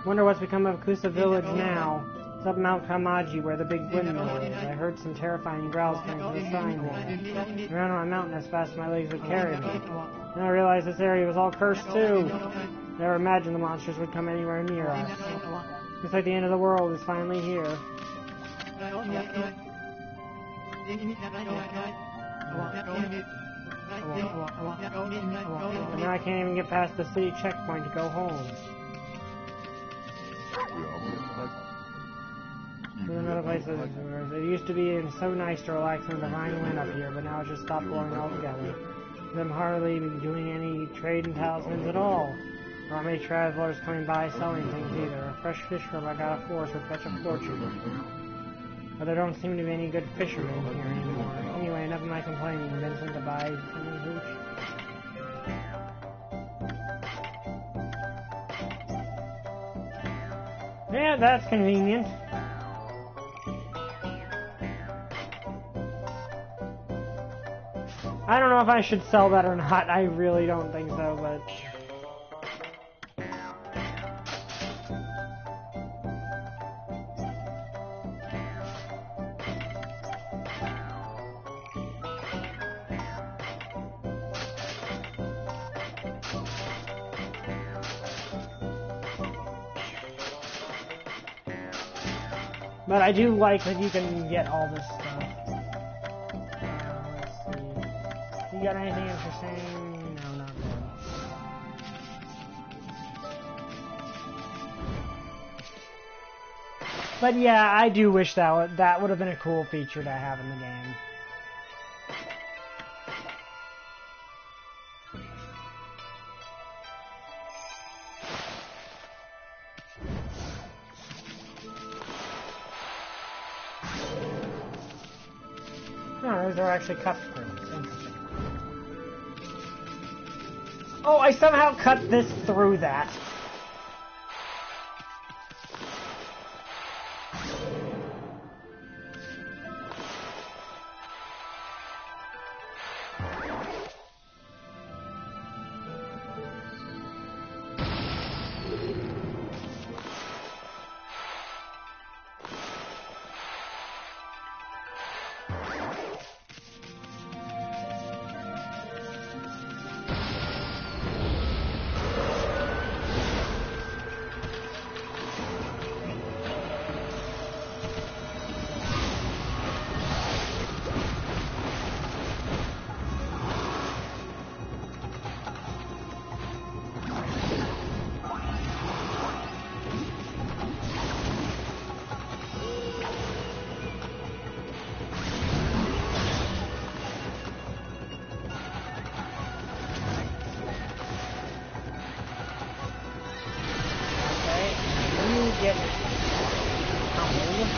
Wonder what's become of Kusa village now. It's up Mount Kamaji where the big windmill is. I heard some terrifying growls coming from the sign there. I ran on a mountain as fast as my legs would carry me. Then I realized this area was all cursed too. Never imagined the monsters would come anywhere near us. Looks like the end of the world is finally here. And now I can't even get past the city checkpoint to go home. There's another place that it used to be so nice to relax in the divine wind up here, but now it's just stopped blowing altogether. I'm hardly doing any trade in talismans at all. There aren't many travelers coming by selling things either. A fresh fish from I got a force would fetch a fortune. But there don't seem to be any good fishermen here anymore. Anyway, enough of my complaining. Vincent to buy something hooch. Yeah, that's convenient. I don't know if I should sell that or not. I really don't think so, but... But I do like that you can get all this stuff. Let's see. You got anything interesting? No, not really. But yeah, I do wish that would have been a cool feature to have in the game. No, those are actually cut through. Interesting. Oh, I somehow cut this through that. Get humbled.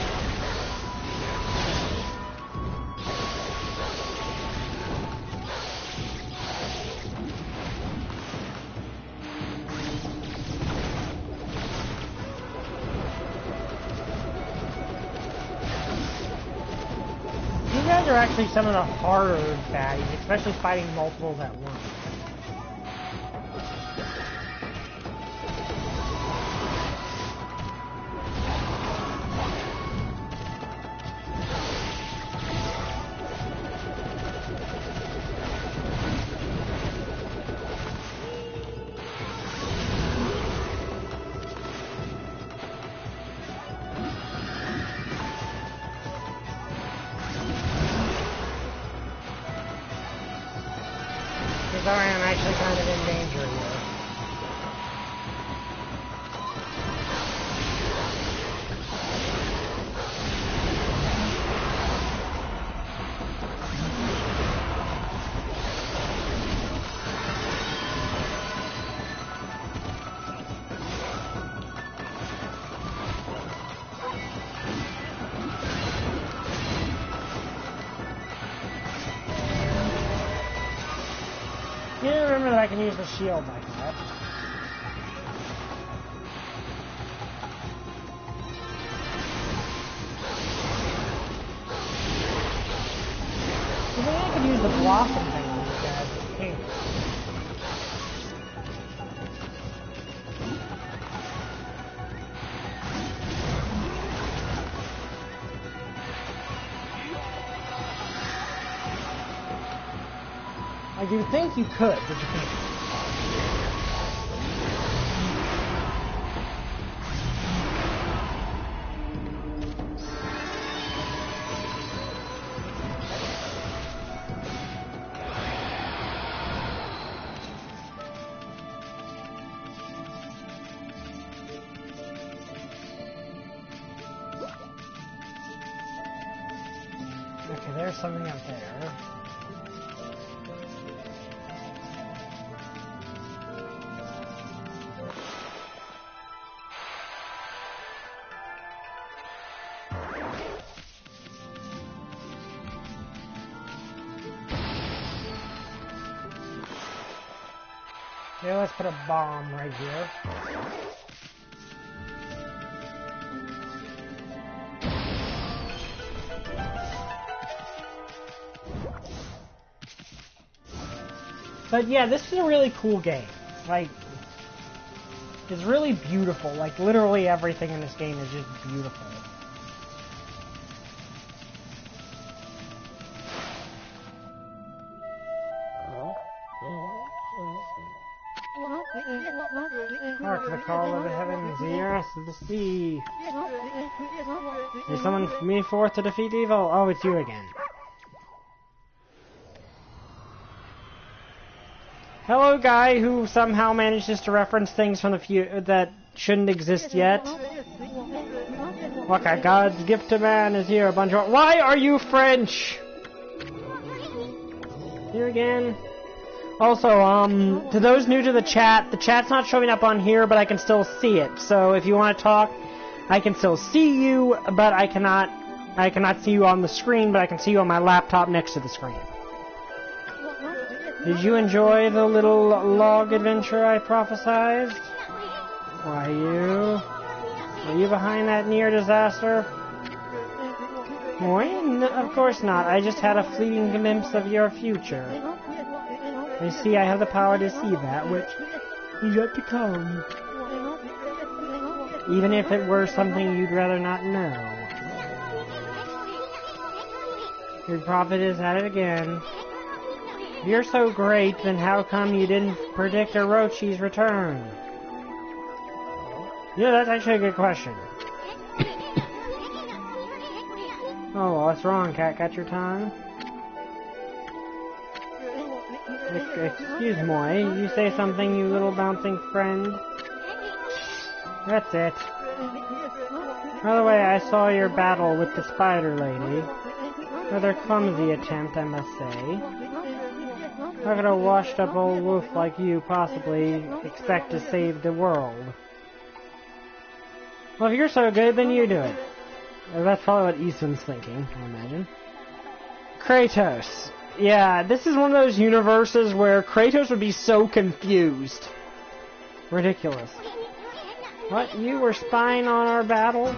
These guys are actually some of the harder baddies, especially fighting multiples at once. Sorry, I'm actually kind of in danger here. Yeah, remember that I can use the shield like that. I think I could use the blossom thing on these guys. Hey. I do think you could, but you can't. Okay, there's something up there. Okay, let's put a bomb right here. But yeah, this is a really cool game. Like, it's really beautiful. Like, literally everything in this game is just beautiful. Hark the call of the heavens, the earth, the sea. Is someone me forth to defeat evil? Oh, it's you again. Hello, guy who somehow manages to reference things from the that shouldn't exist yet. Look, God's gift to man is here. A bunch of. Why are you French? Here again. Also, to those new to the chat's not showing up on here, but I can still see it. So if you want to talk, I can still see you, but I cannot see you on the screen, but I can see you on my laptop next to the screen. Did you enjoy the little log adventure I prophesized? Why, were you behind that near disaster? Boy, no, of course not. I just had a fleeting glimpse of your future. You see, I have the power to see that which is yet to come. Even if it were something you'd rather not know. Your prophet is at it again. If you're so great, then how come you didn't predict Orochi's return? Yeah, that's actually a good question. Oh, what's wrong, cat? Got your tongue? Excuse me, you say something, you little bouncing friend? That's it. By the way, I saw your battle with the spider lady. Rather clumsy attempt, I must say. How could a washed-up old wolf like you possibly expect to save the world? Well, if you're so good, then you do it. That's probably what Easton's thinking, I imagine. Kratos. Yeah, this is one of those universes where Kratos would be so confused. Ridiculous. What? You were spying on our battle?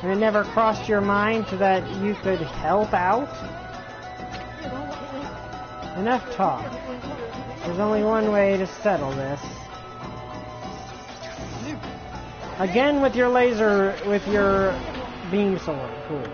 And it never crossed your mind that you could help out? Enough talk. There's only one way to settle this. Again with your laser, with your beam sword. Cool.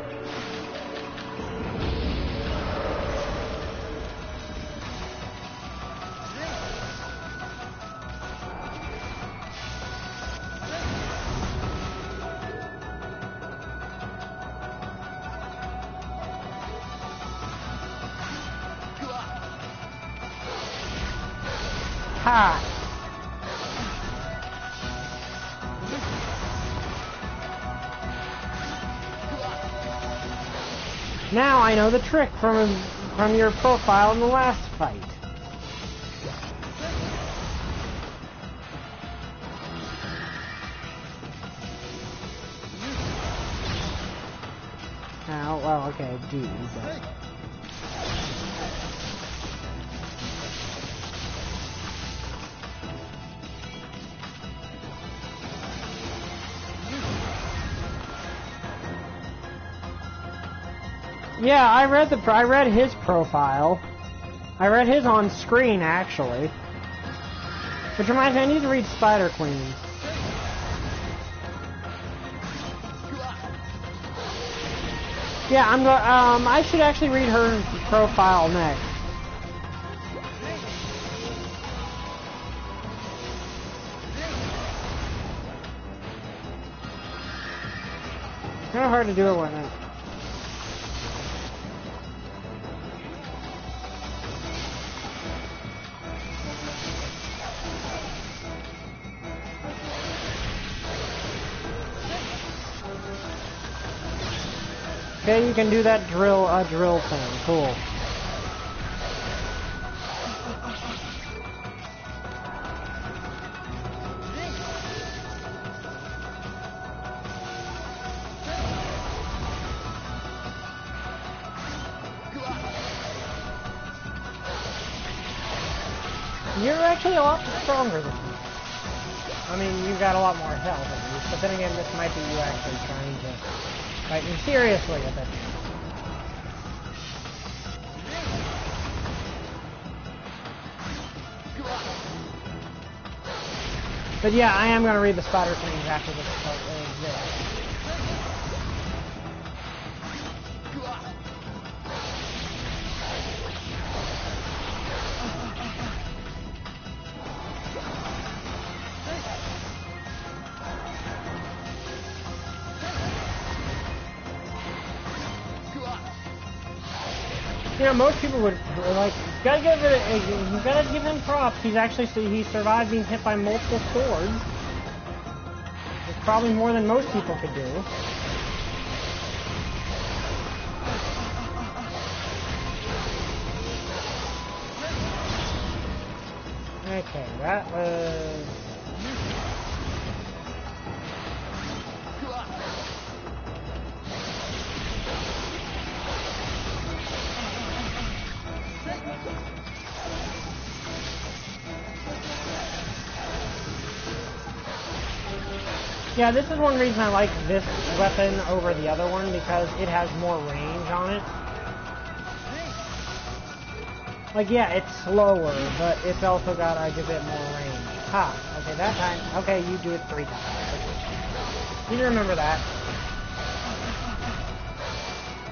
Ha! Now I know the trick from your profile in the last fight. Oh, well, okay, do, but... Yeah, I read his profile. I read his on screen, actually. Which reminds me, I need to read Spider Queen. Yeah, I should actually read her profile next. Kind of hard to do it with it. Okay, you can do that drill thing. Cool. You're actually a lot stronger than me. I mean, you've got a lot more health at least, but then again, this might be you actually trying to fight me seriously a bit. But yeah, I am going to read the Spider Queens after this. You know, most people would like. You gotta give him props. He survived being hit by multiple swords. It's probably more than most people could do. Okay, that was. Yeah, this is one reason I like this weapon over the other one, because it has more range on it. Like, yeah, it's slower, but it's also got like a bit more range. Ha! Okay, that time. Okay, you do it 3 times. You remember that.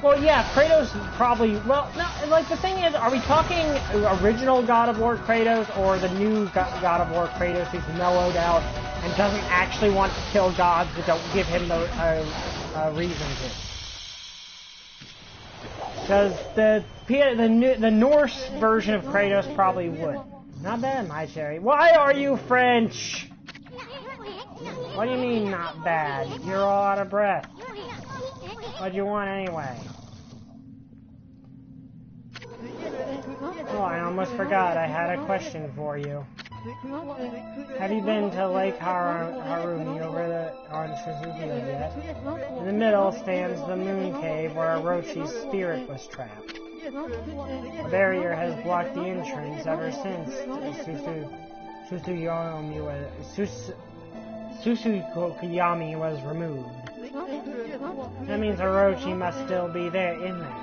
Well, yeah, Kratos probably... Well, no, like, the thing is, are we talking original God of War Kratos, or the new God of War Kratos who's mellowed out and doesn't actually want to kill gods that don't give him the reason to? Because the Norse version of Kratos probably would. Not bad, my cherry. Why are you French? What do you mean, not bad? You're all out of breath. What do you want anyway? Oh, I almost forgot. I had a question for you. Have you been to Lake Harumi over on Suzuki yet? In the middle stands the moon cave where Orochi's spirit was trapped. A barrier has blocked the entrance ever since Susukiyami was removed. That means Orochi must still be in there.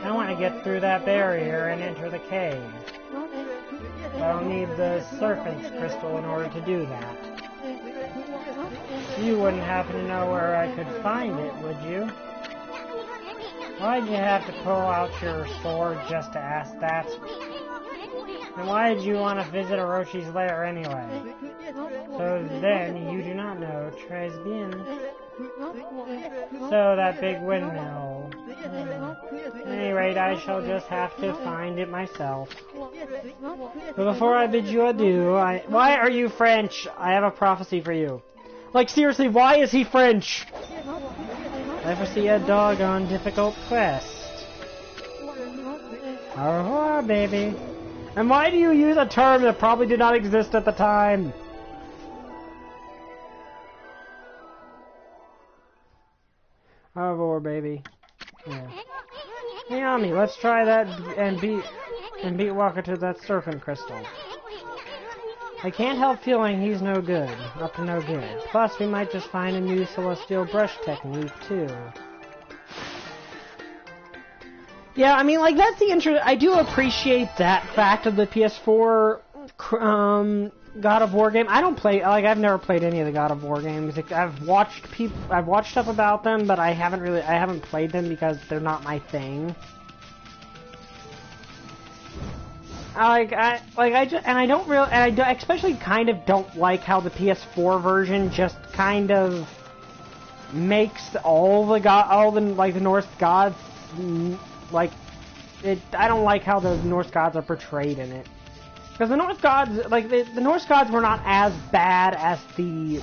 I want to get through that barrier and enter the cave. But I'll need the serpent's crystal in order to do that. You wouldn't happen to know where I could find it, would you? Why'd you have to pull out your sword just to ask that? And why did you want to visit Orochi's lair anyway? So then, you do not know Très bien. So that big windmill. At any rate, I shall just have to find it myself. But before I bid you adieu, why are you French? I have a prophecy for you. Like, seriously, why is he French? I foresee a doggone difficult quest. Au revoir, baby. And why do you use a term that probably did not exist at the time? Au revoir, baby. Yeah. Hey, Ami, let's try that and beat Walker to that serpent crystal. I can't help feeling he's no good. Up to no good. Plus, we might just find a new celestial brush technique, too. Yeah, I mean, like, that's the I do appreciate that fact of the PS4, God of War game. I don't play, like, I've never played any of the God of War games. I've watched stuff about them, but I haven't played them because they're not my thing. I especially kind of don't like how the PS4 version just kind of makes all the Norse gods, like, I don't like how the Norse gods are portrayed in it. Because the Norse gods, like, the Norse gods were not as bad as the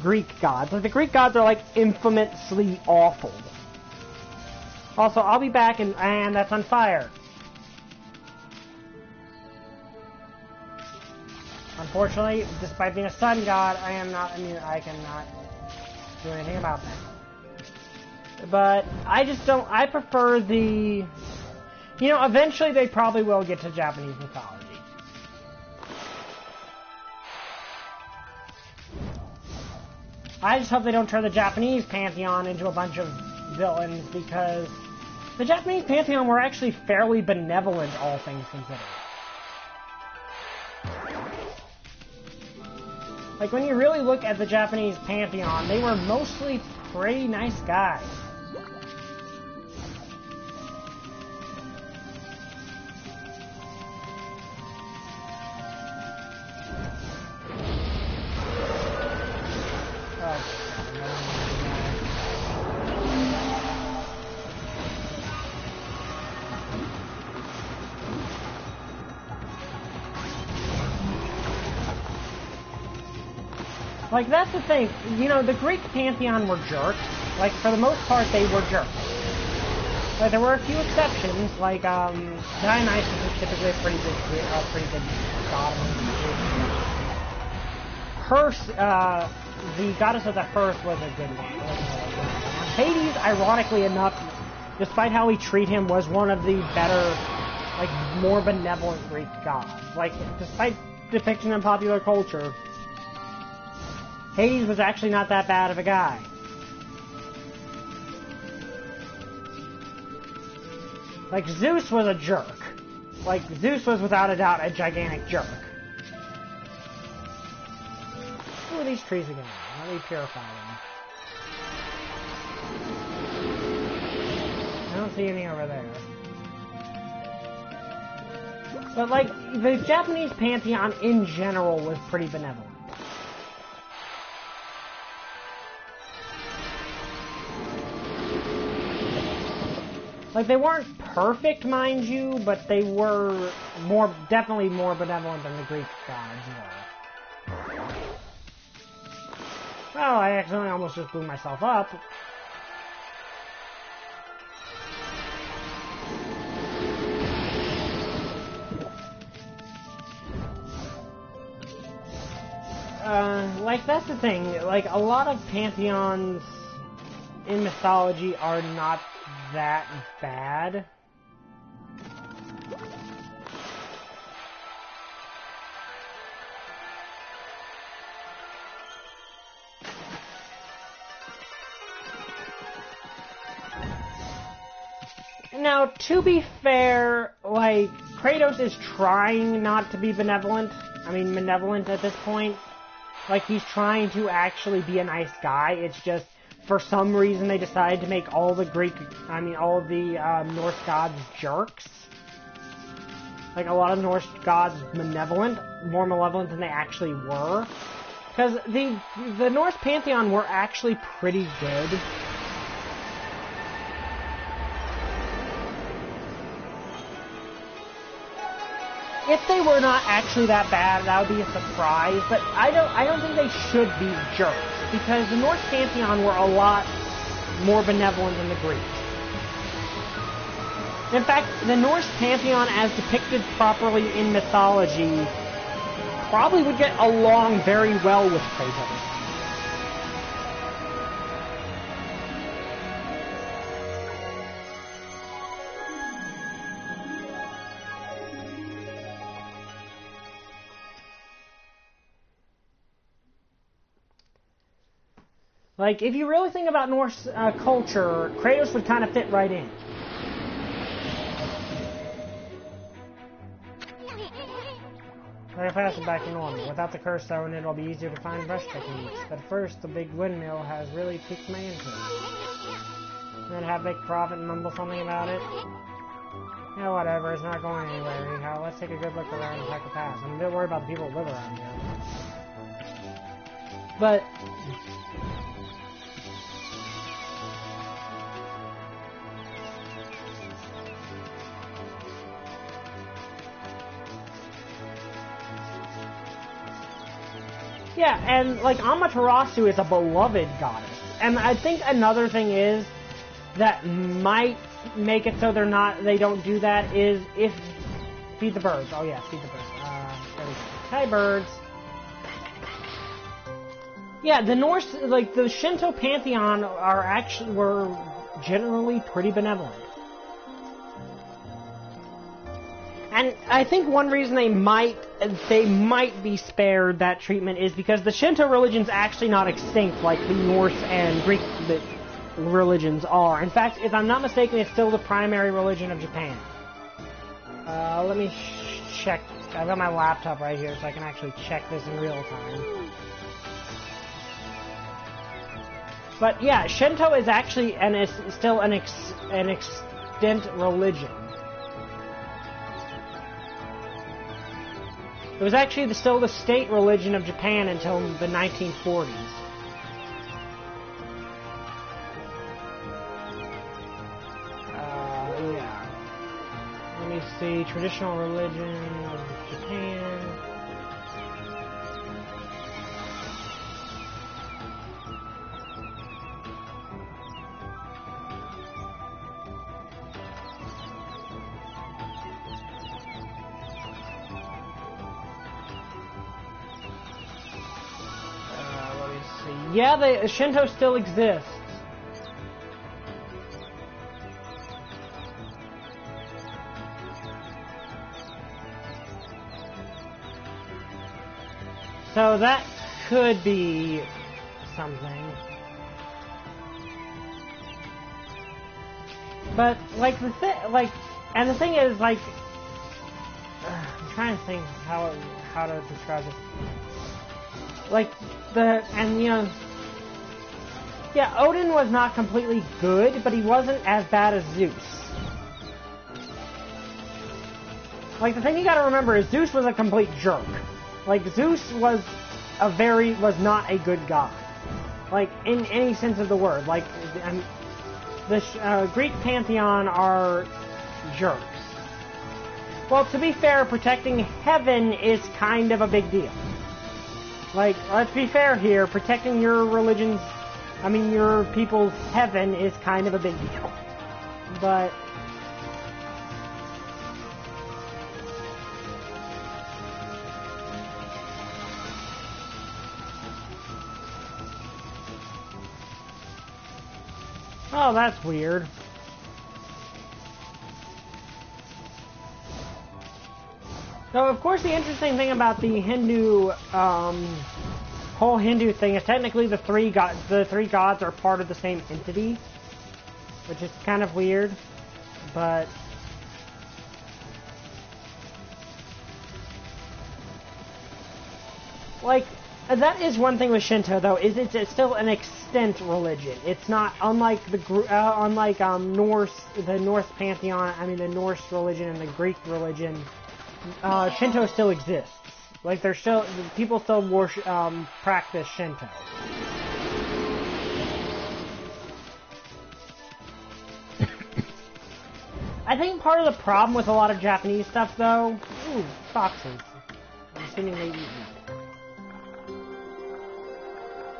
Greek gods. Like, the Greek gods are, like, infamously awful. Also, I'll be back and that's on fire. Unfortunately, despite being a sun god, I cannot do anything about that. But I just don't, I prefer the, you know, eventually they probably will get to Japanese mythology. I just hope they don't turn the Japanese pantheon into a bunch of villains, because the Japanese pantheon were actually fairly benevolent, all things considered. Like, when you really look at the Japanese pantheon, they were mostly pretty nice guys. Like, that's the thing, you know, the Greek pantheon were jerks. Like, for the most part, they were jerks. But there were a few exceptions, like, Dionysus is typically a pretty good god. The goddess of the hearth was a good one. Hades, ironically enough, despite how we treat him, was one of the better, like, more benevolent Greek gods. Like, despite depiction in popular culture, Hades was actually not that bad of a guy. Like, Zeus was a jerk. Like, Zeus was without a doubt a gigantic jerk. Who are these trees again? Let me purify them. I don't see any over there. But, like, the Japanese pantheon in general was pretty benevolent. Like, they weren't perfect, mind you, but they were definitely more benevolent than the Greek gods were. Well, I accidentally almost just blew myself up. Like, that's the thing. Like, a lot of pantheons in mythology are not that bad. Now, to be fair, like, Kratos is trying not to be malevolent at this point. Like, he's trying to actually be a nice guy. It's just, for some reason, they decided to make all of the Norse gods jerks. Like, a lot of the Norse gods more malevolent than they actually were. Because the Norse pantheon were actually pretty good. If they were not actually that bad, that would be a surprise. But I don't think they should be jerks, because the Norse pantheon were a lot more benevolent than the Greeks. In fact, the Norse pantheon, as depicted properly in mythology, probably would get along very well with Kratos. Like, if you really think about Norse culture, Kratos would kind of fit right in. Very fast and back to normal. Without the curse stone, it'll be easier to find brush techniques. But first, the big windmill has really piqued my interest. Then have big profit and mumble something about it. Yeah, whatever, it's not going anywhere anyhow. Let's take a good look around and check the pass. I'm a bit worried about the people who live around here. But... yeah, and, like, Amaterasu is a beloved goddess. And I think another thing is that might make it so they don't do that is if... Feed the birds. Oh, yeah, feed the birds. There we go. Hi, birds. Yeah, the Norse, like, the Shinto pantheon were generally pretty benevolent. And I think one reason they might be spared that treatment is because the Shinto religion's actually not extinct like the Norse and Greek religions are. In fact, if I'm not mistaken, it's still the primary religion of Japan. Let me check. I've got my laptop right here so I can actually check this in real time. But yeah, Shinto is actually is still an extant religion. It was actually still the state religion of Japan until the 1940s. Yeah. Let me see. Traditional religion of Japan. Yeah, Shinto still exists. So that could be something. But like the thing is, like, I'm trying to think how to describe this. Like yeah, Odin was not completely good, but he wasn't as bad as Zeus. Like, the thing you gotta remember is Zeus was a complete jerk. Like, Zeus was not a good god. Like, in any sense of the word. Like, the Greek pantheon are jerks. Well, to be fair, protecting heaven is kind of a big deal. Like, let's be fair here, protecting your people's heaven is kind of a big deal. But... oh, that's weird. So, of course, the interesting thing about the Hindu, whole Hindu thing is technically the three gods are part of the same entity, which is kind of weird, but... like, that is one thing with Shinto, though, is it's still an extant religion. It's not, unlike the Norse pantheon, the Norse religion and the Greek religion, Shinto still exists. Like, people still worship, practice Shinto. I think part of the problem with a lot of Japanese stuff, though... Ooh, foxes. I'm assuming they eat meat.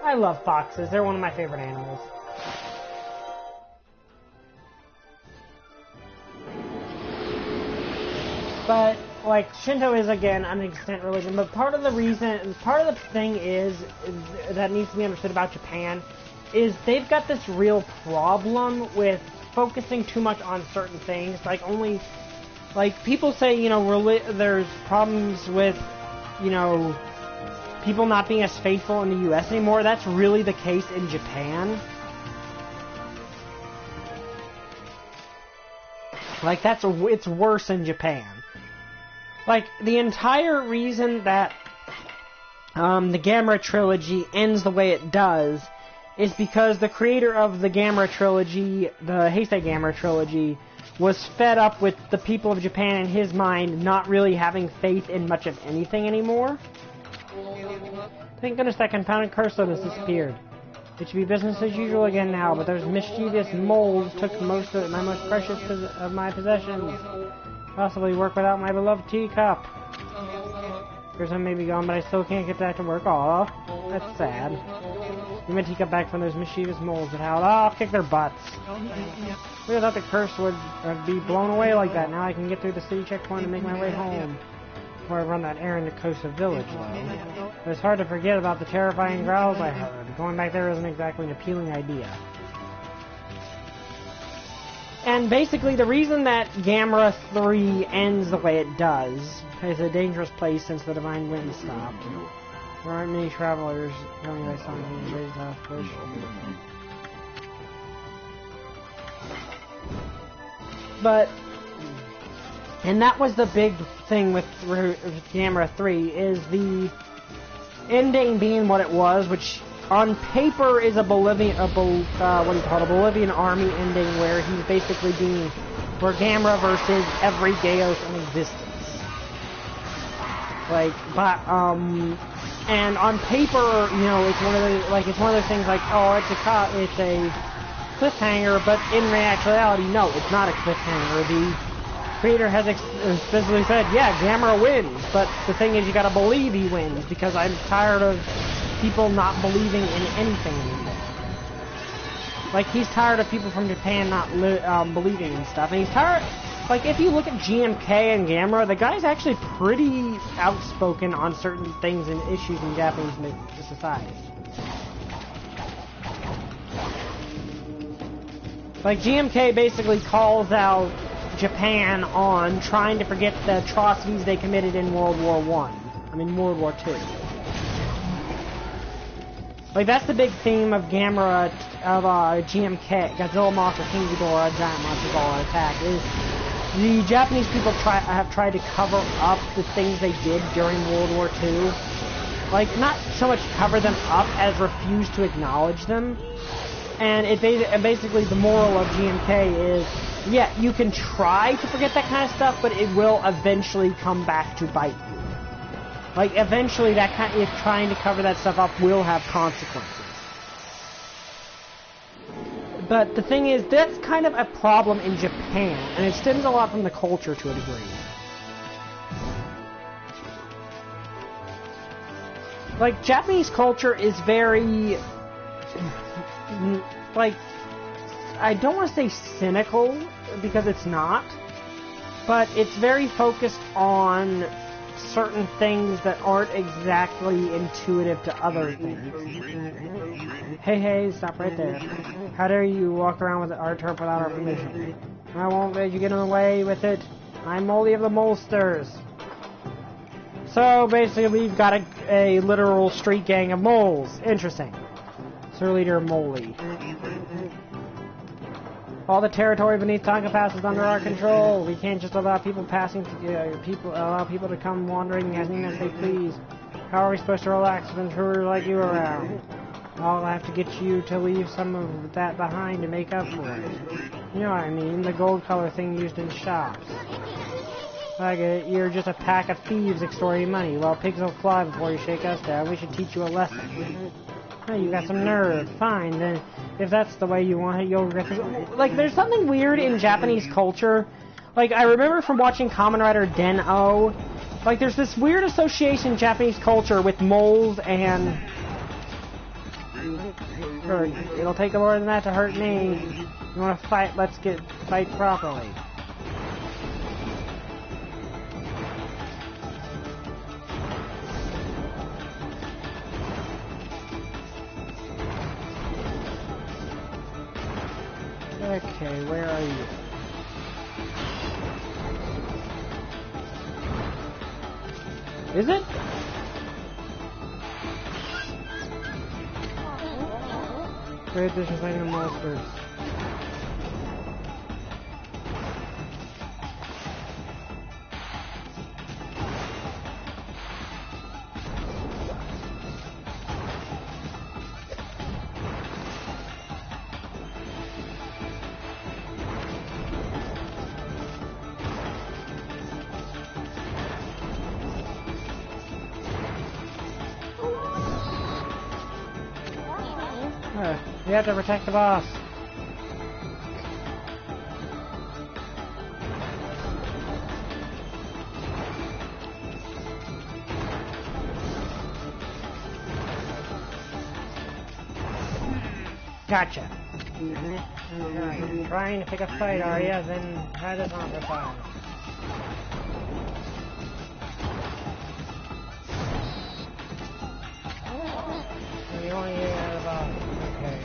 I love foxes. They're one of my favorite animals. But, like, Shinto is, again, an extant religion, but part of the thing is that needs to be understood about Japan, is they've got this real problem with focusing too much on certain things. Like, people say, there's problems with, people not being as faithful in the US anymore, that's really the case in Japan. Like, it's worse in Japan. Like, the entire reason that the Gamera trilogy ends the way it does is because the creator of the Gamera trilogy, the Heisei Gamera trilogy, was fed up with the people of Japan in his mind not really having faith in much of anything anymore. Thank goodness that confounded curse has disappeared. It should be business as usual again now, but those mischievous moles took most of my most precious of my possessions. Possibly work without my beloved teacup. Person may be gone, but I still can't get back to work. Aw, that's sad. Give my teacup back from those mischievous moles that howled. I'll kick their butts. We thought the curse would be blown away like that. Now I can get through the city checkpoint and make my way home. Before I run that errand to Kosa Village, though. But it's hard to forget about the terrifying growls I heard. Going back there isn't exactly an appealing idea. And basically, the reason that Gamera 3 ends the way it does is a dangerous place since the Divine Wind stopped. There aren't many travelers going by something raised off bush. But, and that was the big thing with Gamera 3, is the ending being what it was, which on paper is a Bolivian army ending where he's basically being for Gamera versus every Geos in existence. Like, but and on paper, you know, it's one of those things like, oh, it's a cliffhanger, but in actuality, no, it's not a cliffhanger. The creator has explicitly said, yeah, Gamera wins, but the thing is, you gotta believe he wins, because I'm tired of people not believing in anything anymore. Like, he's tired of people from Japan not believing in stuff, and he's tired. Like, if you look at GMK and Gamera, the guy's actually pretty outspoken on certain things and issues in Japanese society. Like, GMK basically calls out Japan on trying to forget the atrocities they committed in World War World War II. Like, that's the big theme of Gamera, of GMK, Godzilla Monster, King Ghidorah, Giant Monster Ball Attack, is the Japanese people have tried to cover up the things they did during World War II. Like, not so much cover them up as refuse to acknowledge them. And basically the moral of GMK is, yeah, you can try to forget that kind of stuff, but it will eventually come back to bite you. Like, eventually if trying to cover that stuff up will have consequences. But the thing is, that's kind of a problem in Japan, and it stems a lot from the culture to a degree. Like, Japanese culture is very, like, I don't want to say cynical, because it's not, but it's very focused on certain things that aren't exactly intuitive to other things. Hey, stop right there. How dare you walk around with our turf without our permission? I won't let you get in the way with it. I'm Molly of the Molesters. So, basically, we've got a literal street gang of moles. Interesting. Sir Leader Molly. All the territory beneath Tonka Pass is under our control. We can't just allow people to come wandering as they please. How are we supposed to relax with intruders like you around? I'll have to get you to leave some of that behind to make up for it. You know what I mean, the gold color thing used in shops. I get it, you're just a pack of thieves extorting money. Well, pigs will fly before you shake us down. We should teach you a lesson. Hey, you got some nerve. Fine, then if that's the way you want it, you'll regret it. Like, there's something weird in Japanese culture. Like, I remember from watching Kamen Rider Den-O, like, there's this weird association in Japanese culture with moles and... It'll take more than that to hurt me. You want to fight? Let's fight properly. Okay, where are you? Is it? Great additions like the monsters. You have to protect the boss. Gotcha. You're trying to pick a fight, are you? Then try this on for fun. You want to get out of the boss. Okay.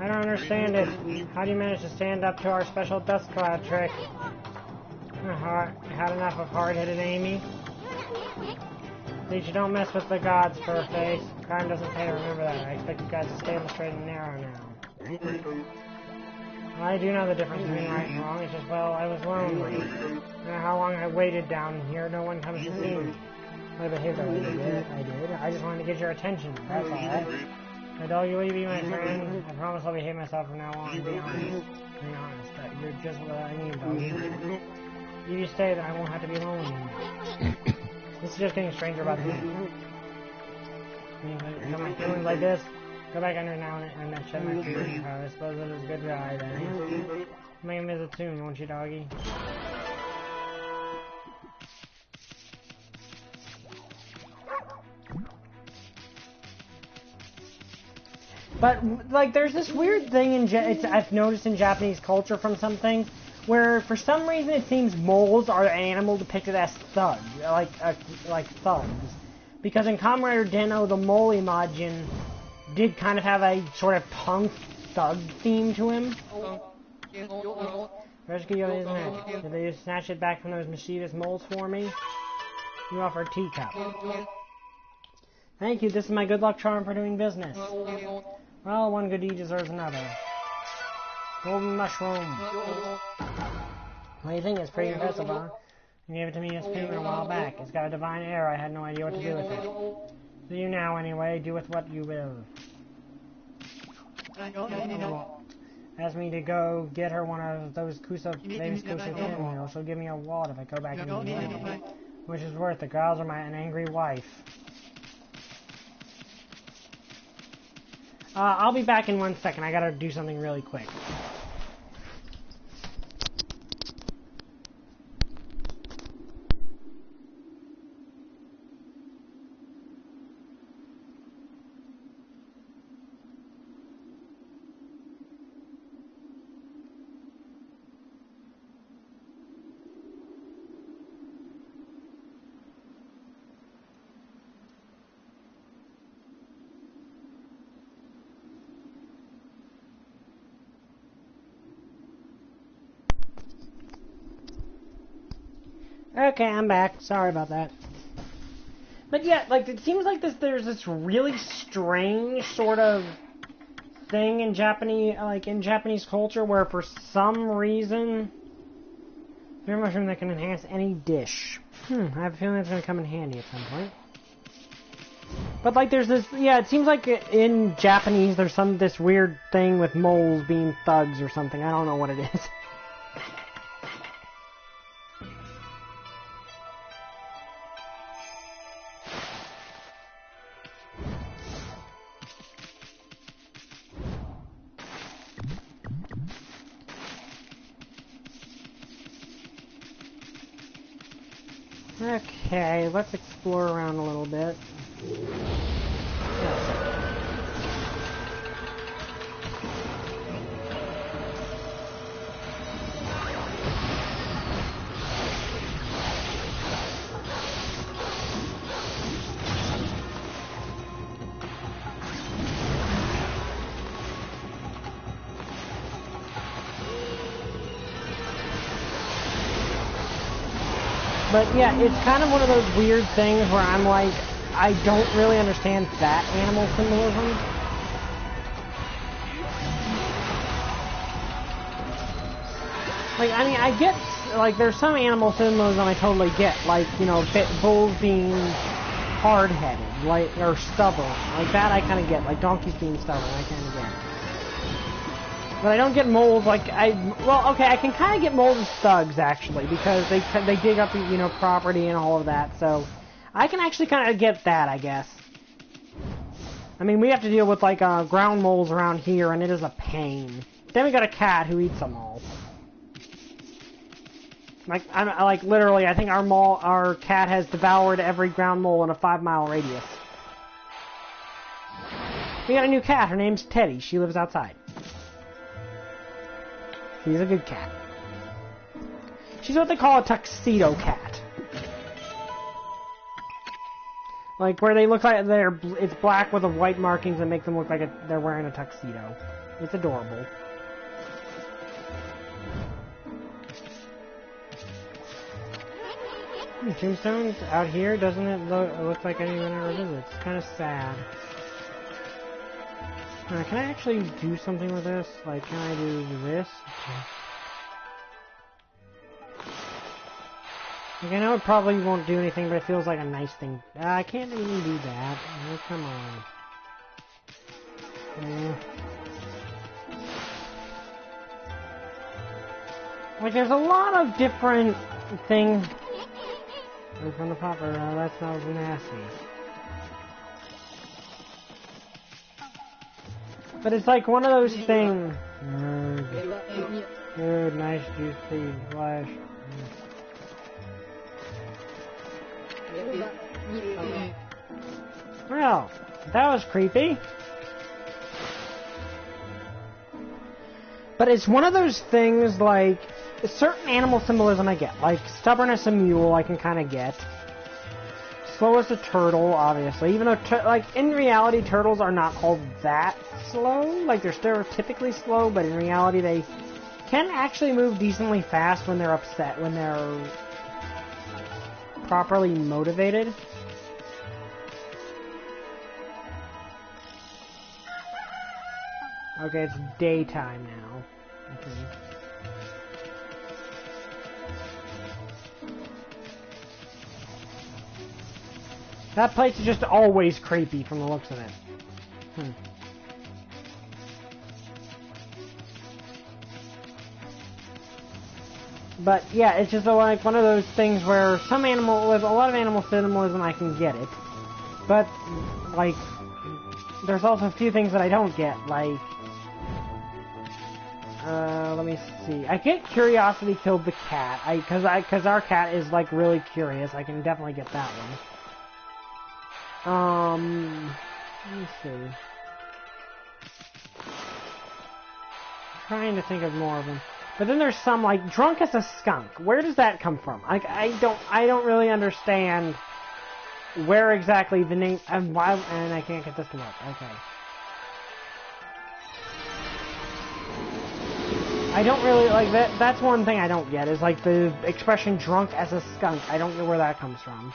I don't understand it. How do you manage to stand up to our special dust cloud trick? Had enough of hard-headed Amy? Please, you don't mess with the gods, Furface. Crime doesn't pay, remember that. I expect you guys to stay on the straight and narrow now. Well, I do know the difference between right and wrong. It's just, well, I was lonely. I don't know how long I waited down here. No one comes to see me. I behaved that way. I did. I just wanted to get your attention. That's all. I told you, will you be my friend? I promise I'll behave myself from now on. Be honest. That you're just what I need, doggy. You stay, then I won't have to be alone anymore. This is just getting stranger by the minute. Got my feelings like this. Go back under now and then shed my tears. I suppose it was a good ride, then. Make a visit soon, won't you, doggy? But, like, there's this weird thing I've noticed in Japanese culture from something, where for some reason it seems moles are an animal depicted as thugs, like thugs. Because in Kamen Rider Den-O, the Mole Imagine did kind of have a sort of punk thug theme to him. Rescue your magic. Did they just snatch it back from those mischievous moles for me? You offer a teacup. Thank you, this is my good luck charm for doing business. Well, one good deed deserves another. Golden mushroom. What do you think? It's pretty impressive, huh? You gave it to me as payment a while back. It's got a divine air. I had no idea what to do with it. So you now, anyway. Do with what you will. Ask me to go get her one of those famous Kusa pinwheels. She'll give me a wallet if I go back in the day. Which is worth it. Girls are an angry wife. I'll be back in 1 second. I gotta do something really quick. Okay, I'm back. Sorry about that. But yeah, like, it seems like there's this really strange sort of thing in Japanese culture where for some reason there's a mushroom that can enhance any dish. I have a feeling it's going to come in handy at some point. But like there's this, yeah, it seems like in Japanese there's this weird thing with moles being thugs or something. I don't know what it is. Okay, let's explore around a little bit. But yeah, it's kind of one of those weird things where I'm like, I don't really understand that animal symbolism. Like, I mean, I get, like, there's some animal symbolism I totally get, like, you know, bulls being hard-headed, like, or stubborn. Like, that I kind of get. Like, donkeys being stubborn, I kind of get. But I don't get moles, like, well, okay, I can kind of get moles as thugs, actually, because they dig up, you know, property and all of that, so I can actually kind of get that, I guess. I mean, we have to deal with, like, ground moles around here, and it is a pain. Then we got a cat who eats them all. Like, literally, I think our cat has devoured every ground mole in a 5-mile radius. We got a new cat. Her name's Teddy. She lives outside. She's a good cat. She's what they call a tuxedo cat. Like, where they look like it's black with the white markings that make them look like they're wearing a tuxedo. It's adorable. Tombstones out here, doesn't it look like anyone ever visits? It's kind of sad. Can I actually do something with this? Like, can I do this? Like, I know it probably won't do anything, but it feels like a nice thing. I can't even do that. Oh, come on. Like, there's a lot of different things. From the popper, that smells nasty. But it's like one of those things. Good, nice, juicy flesh. Well, that was creepy. But it's one of those things like, certain animal symbolism I get. Like, stubborn as a mule I can kind of get. Slow as a turtle, obviously. Even though, like, in reality, turtles are not all that slow. Like, they're stereotypically slow, but in reality they can actually move decently fast when they're upset, when they're properly motivated. Okay, it's daytime now. Okay. That place is just always creepy from the looks of it. But yeah, it's just like one of those things where with a lot of animal symbolism I can get it. But, like, there's also a few things that I don't get, like, let me see. I get curiosity killed the cat, because our cat is, like, really curious. I can definitely get that one. Let me see. I'm trying to think of more of them. But then there's some, like, drunk as a skunk. Where does that come from? Like, I don't really understand where exactly the name, and I can't get this to work. Okay. I don't really, like, that's one thing I don't get, is, like, the expression drunk as a skunk. I don't know where that comes from.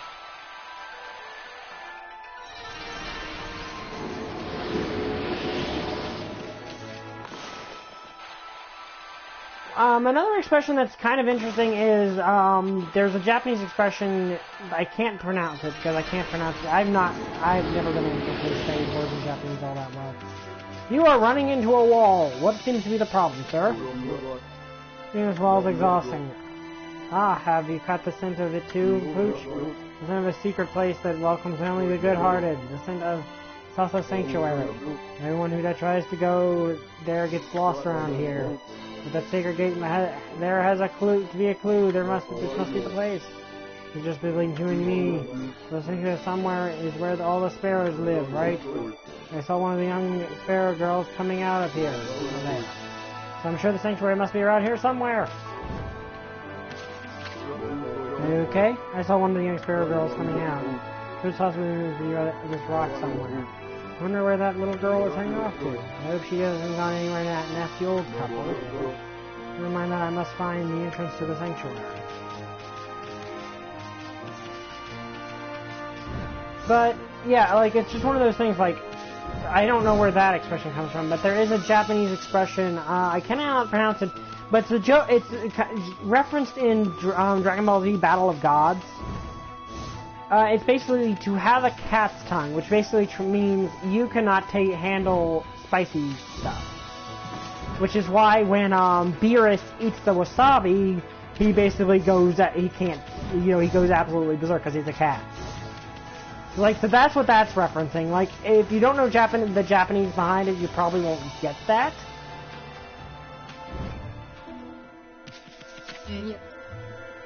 Another expression that's kind of interesting is, there's a Japanese expression, I can't pronounce it, because I can't pronounce it. I've never been able to say words in Japanese all that well. You are running into a wall. What seems to be the problem, sir? This wall is exhausting. Ah, have you caught the scent of it too, Pooch? The scent of a secret place that welcomes only the good-hearted. The scent of Salsa Sanctuary. Everyone who tries to go there gets lost around here. But that sacred gate there has a clue to be a clue. This must be the place. It's just between you and me. The sanctuary somewhere is where all the sparrows live, right? I saw one of the young sparrow girls coming out of here. So I'm sure the sanctuary must be around here somewhere. Okay, I saw one of the young sparrow girls coming out. Who's possibly this rock somewhere? I wonder where that little girl is hanging off to. I hope she hasn't gone anywhere in that nasty old couple. Never mind that, I must find the entrance to the sanctuary. But yeah, like it's just one of those things. Like I don't know where that expression comes from, but there is a Japanese expression. I cannot pronounce it, but it's referenced in Dragon Ball Z Battle of Gods. It's basically to have a cat's tongue, which basically means you cannot handle spicy stuff. Which is why when Beerus eats the wasabi, he basically goes he goes absolutely berserk because he's a cat. Like, so that's what that's referencing. Like, if you don't know the Japanese behind it, you probably won't get that.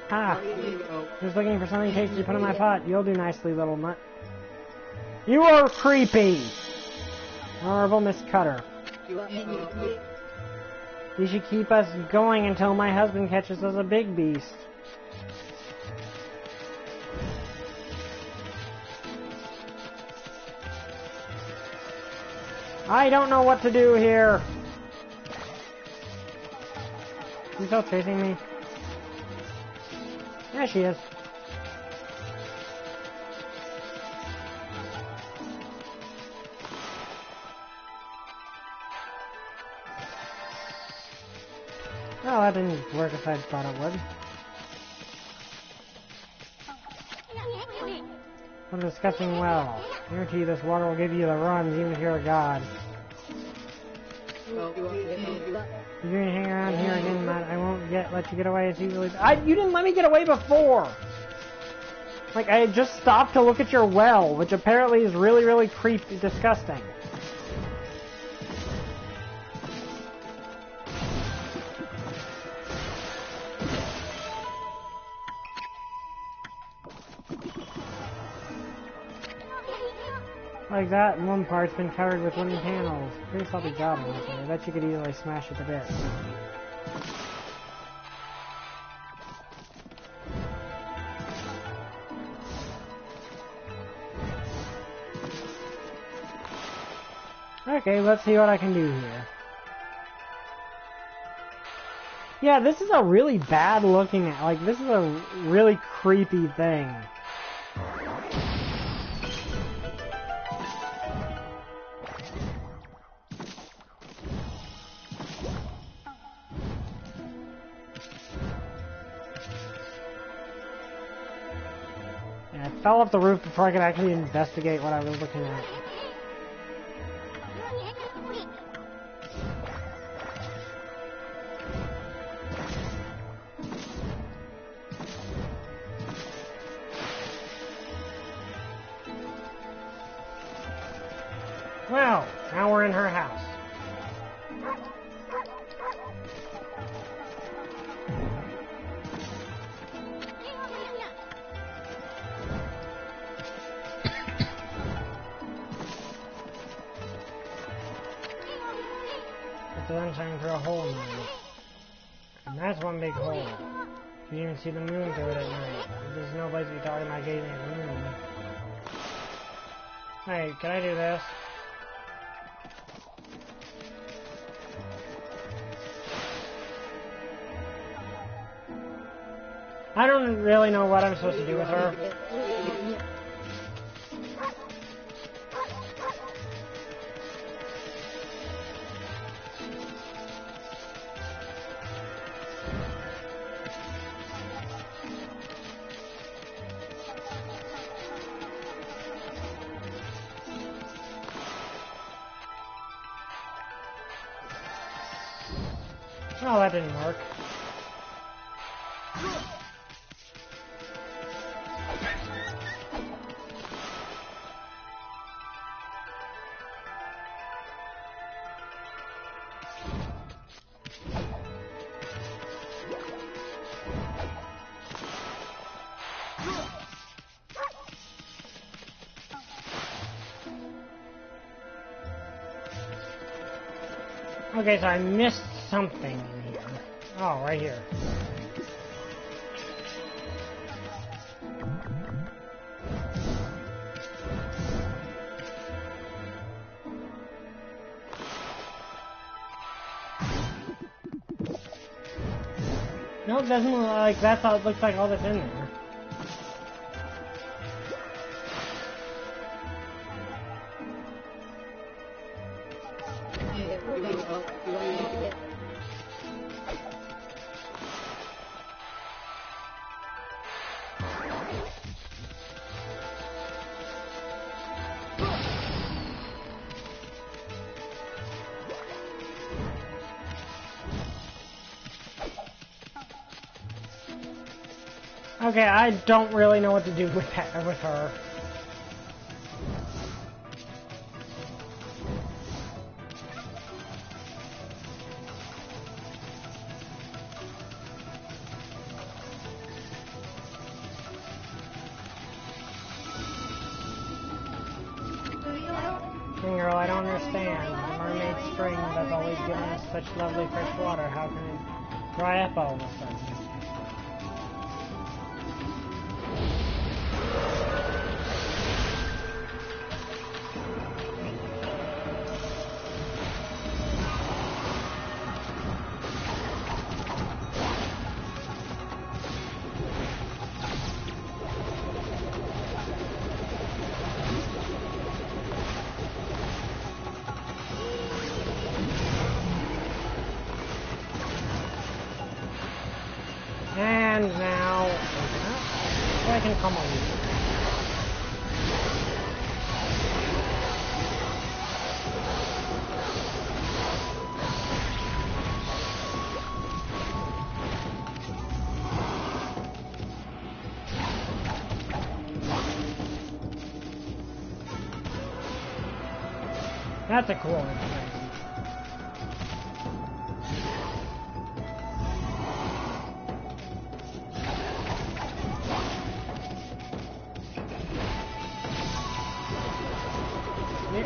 Ha! Just looking for something tasty to put in my pot. You'll do nicely, little nut. You are creepy! Honorable Miss Cutter. You should keep us going until my husband catches us a big beast. I don't know what to do here. She's still chasing me. Yeah, she is. Oh, that didn't work as I thought it would. What a disgusting well. Guarantee this water will give you the runs, even if you're a god. If you're gonna hang around here again, Matt, I won't let you get away as easily. You didn't let me get away before! Like, I had just stopped to look at your well, which apparently is really, really creepy, disgusting. Like that, and one part's been covered with wooden panels. Pretty sloppy job, I bet you could easily smash it to bits. Okay, let's see what I can do here. Yeah, this is a really bad looking, like, this is a really creepy thing. I fell off the roof before I could actually investigate what I was looking at. Well, now we're in her house. The sun shining through a hole in the roof. And that's one big hole. You can even see the moon through it at night. There's no place to be talking about gazing at the moon. Hey, can I do this? I don't really know what I'm supposed to do with her. Oh, that didn't work. Okay, so I missed something in here. Oh, right here. No, it doesn't look like that's all it looks like all that's in there. Okay, I don't really know what to do with her. Girl, I don't understand. The mermaid spring that's always given us such lovely fresh water, how can it dry up all of a sudden? And now, so I can come on you. That's a cool one.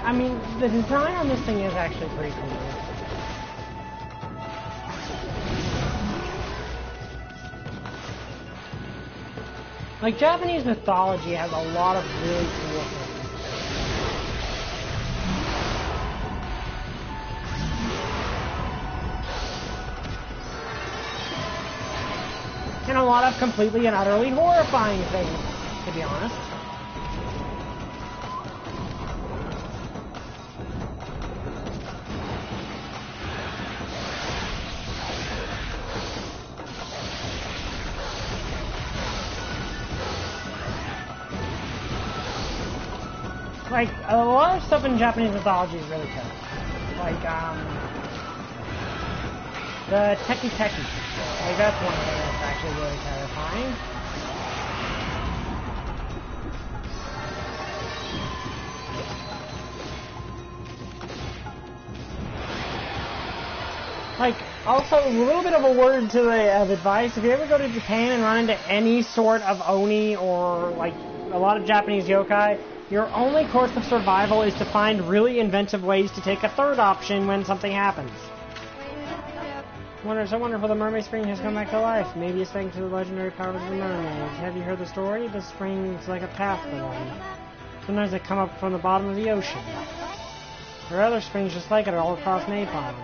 I mean, the design on this thing is actually pretty cool. Like, Japanese mythology has a lot of really cool things. And a lot of completely and utterly horrifying things, to be honest. Like, a lot of stuff in Japanese mythology is really cool. Like, the Teki Teki. Like, that's one thing that's actually really terrifying. Like, also, a little bit of a word to the advice. If you ever go to Japan and run into any sort of Oni or, like, a lot of Japanese yokai, your only course of survival is to find really inventive ways to take a third option when something happens. So wonderful, the mermaid spring has come back to life. Maybe it's thanks to the legendary powers of the mermaids. Have you heard the story? The spring is like a path for them. Sometimes they come up from the bottom of the ocean. There are other springs just like it all across Napalm.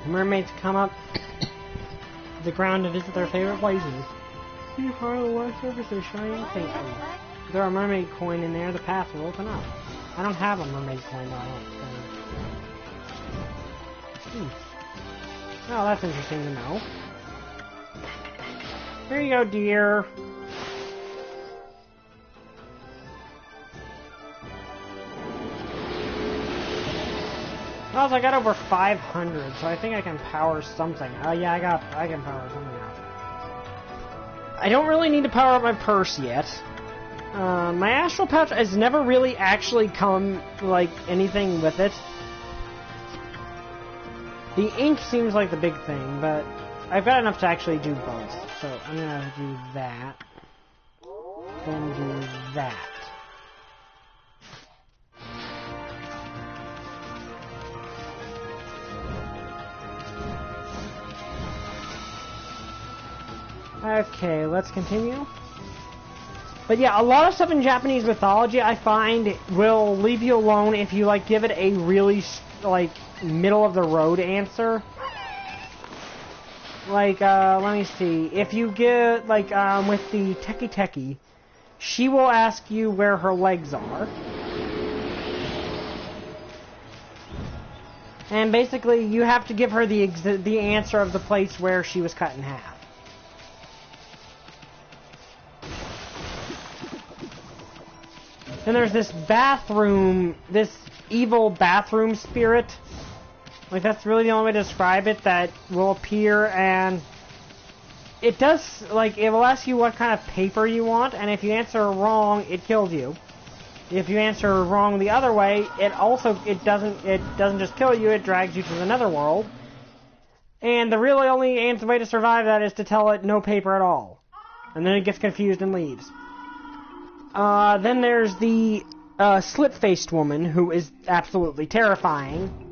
The mermaids come up to the ground to visit their favorite places. See part of the water surface is shining faintly. If there are a mermaid coin in there, the path will open up. I don't have a mermaid coin though, I don't think. Well, that's interesting to know. Here you go, dear. Well, I got over 500, so I think I can power something. Oh yeah, I can power something else. I don't really need to power up my purse yet. My astral pouch has never really actually come, like, anything with it. The ink seems like the big thing, but I've got enough to actually do both. So I'm gonna do that. Then do that. Okay, let's continue. But yeah, a lot of stuff in Japanese mythology I find will leave you alone if you, like, give it a really, like, middle of the road answer. Like, let me see. If you get, like, with the Teki Teki, she will ask you where her legs are. And basically, you have to give her the answer of the place where she was cut in half. Then there's this bathroom, this evil bathroom spirit. Like, that's really the only way to describe it, that will appear, and it does, like, it will ask you what kind of paper you want, and if you answer wrong, it kills you. If you answer wrong the other way, it doesn't just kill you, it drags you to the netherworld. And the really only way to survive that is to tell it no paper at all. And then it gets confused and leaves. Then there's the slit-faced woman, who is absolutely terrifying.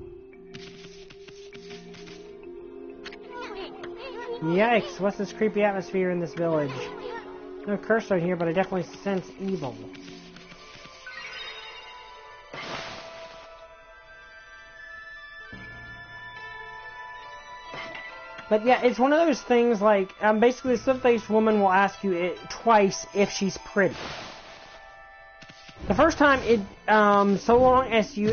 Yikes, what's this creepy atmosphere in this village? No cursor here, but I definitely sense evil. But yeah, it's one of those things like, basically the slit-faced woman will ask you it twice if she's pretty. The first time so long as you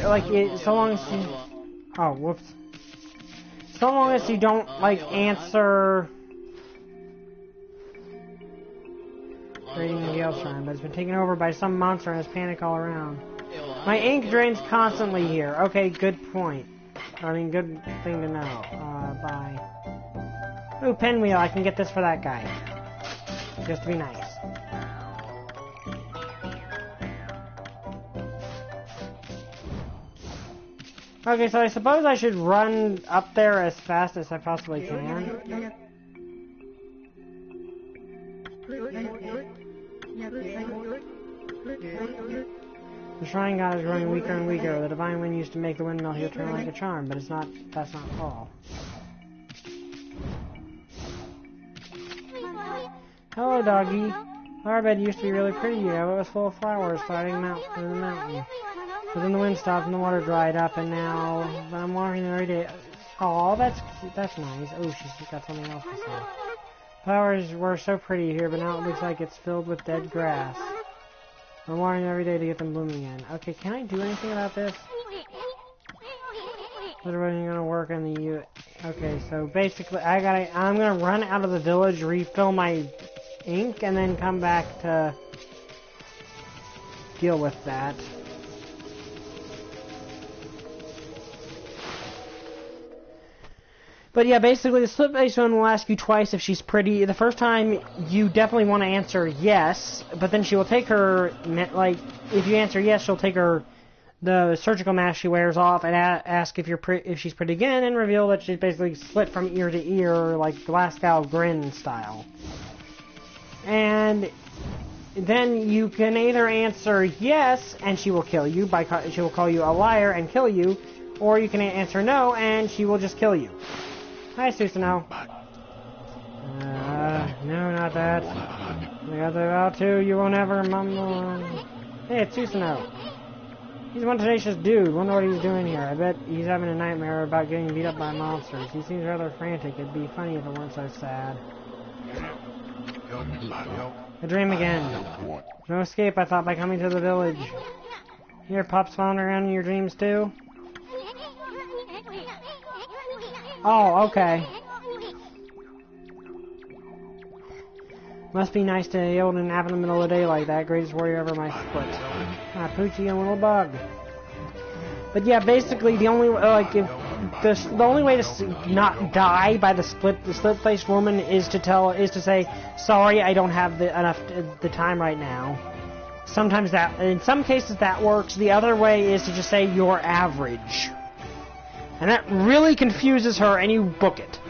don't, like, answer... Raiding the Gale Shrine, but it's been taken over by some monster and has panic all around. My ink drains constantly here. Okay, good point. I mean, good thing to know. Bye. Ooh, pinwheel. I can get this for that guy. Just to be nice. Okay, so I suppose I should run up there as fast as I possibly can. The shrine god is growing weaker and weaker. The divine wind used to make the windmill here turn like a charm, but that's not all. Hello, doggy. Our bed used to be really pretty, you know. It was full of flowers starting through the mountain. But then the wind stopped and the water dried up, and now I'm walking every day. Oh, that's nice. Oh, she's got something else to say. Flowers were so pretty here, but now it looks like it's filled with dead grass. I'm watering every day to get them blooming again. Okay, can I do anything about this? Literally gonna work on the Okay, so basically I'm gonna run out of the village, refill my ink, and then come back to deal with that. But yeah, basically the slit-faced one will ask you twice if she's pretty. The first time you definitely want to answer yes, but then she will take her, like, if you answer yes, she'll take her the surgical mask she wears off and ask if she's pretty again, and reveal that she's basically slit from ear to ear, like Glasgow Grin style. And then you can either answer yes, and she will kill you she will call you a liar and kill you, or you can answer no, and she will just kill you. Hi, Susanoo. No, not that. I got that out too. You won't ever, mumble. Hey, it's Susanoo. He's one tenacious dude. Wonder what he's doing here. I bet he's having a nightmare about getting beat up by monsters. He seems rather frantic. It'd be funny if it weren't so sad. A dream again. No escape, I thought, by coming to the village. Your pups wandering around in your dreams too? Oh, okay. Must be nice to be able to nap in the middle of the day like that. Greatest warrior ever, my foot. Ah, Poochie and little bug. But yeah, basically the only the only way to not die by the split-faced woman is to say, sorry, I don't have enough time right now. Sometimes in some cases that works. The other way is to just say you're average. And that really confuses her, and you book it.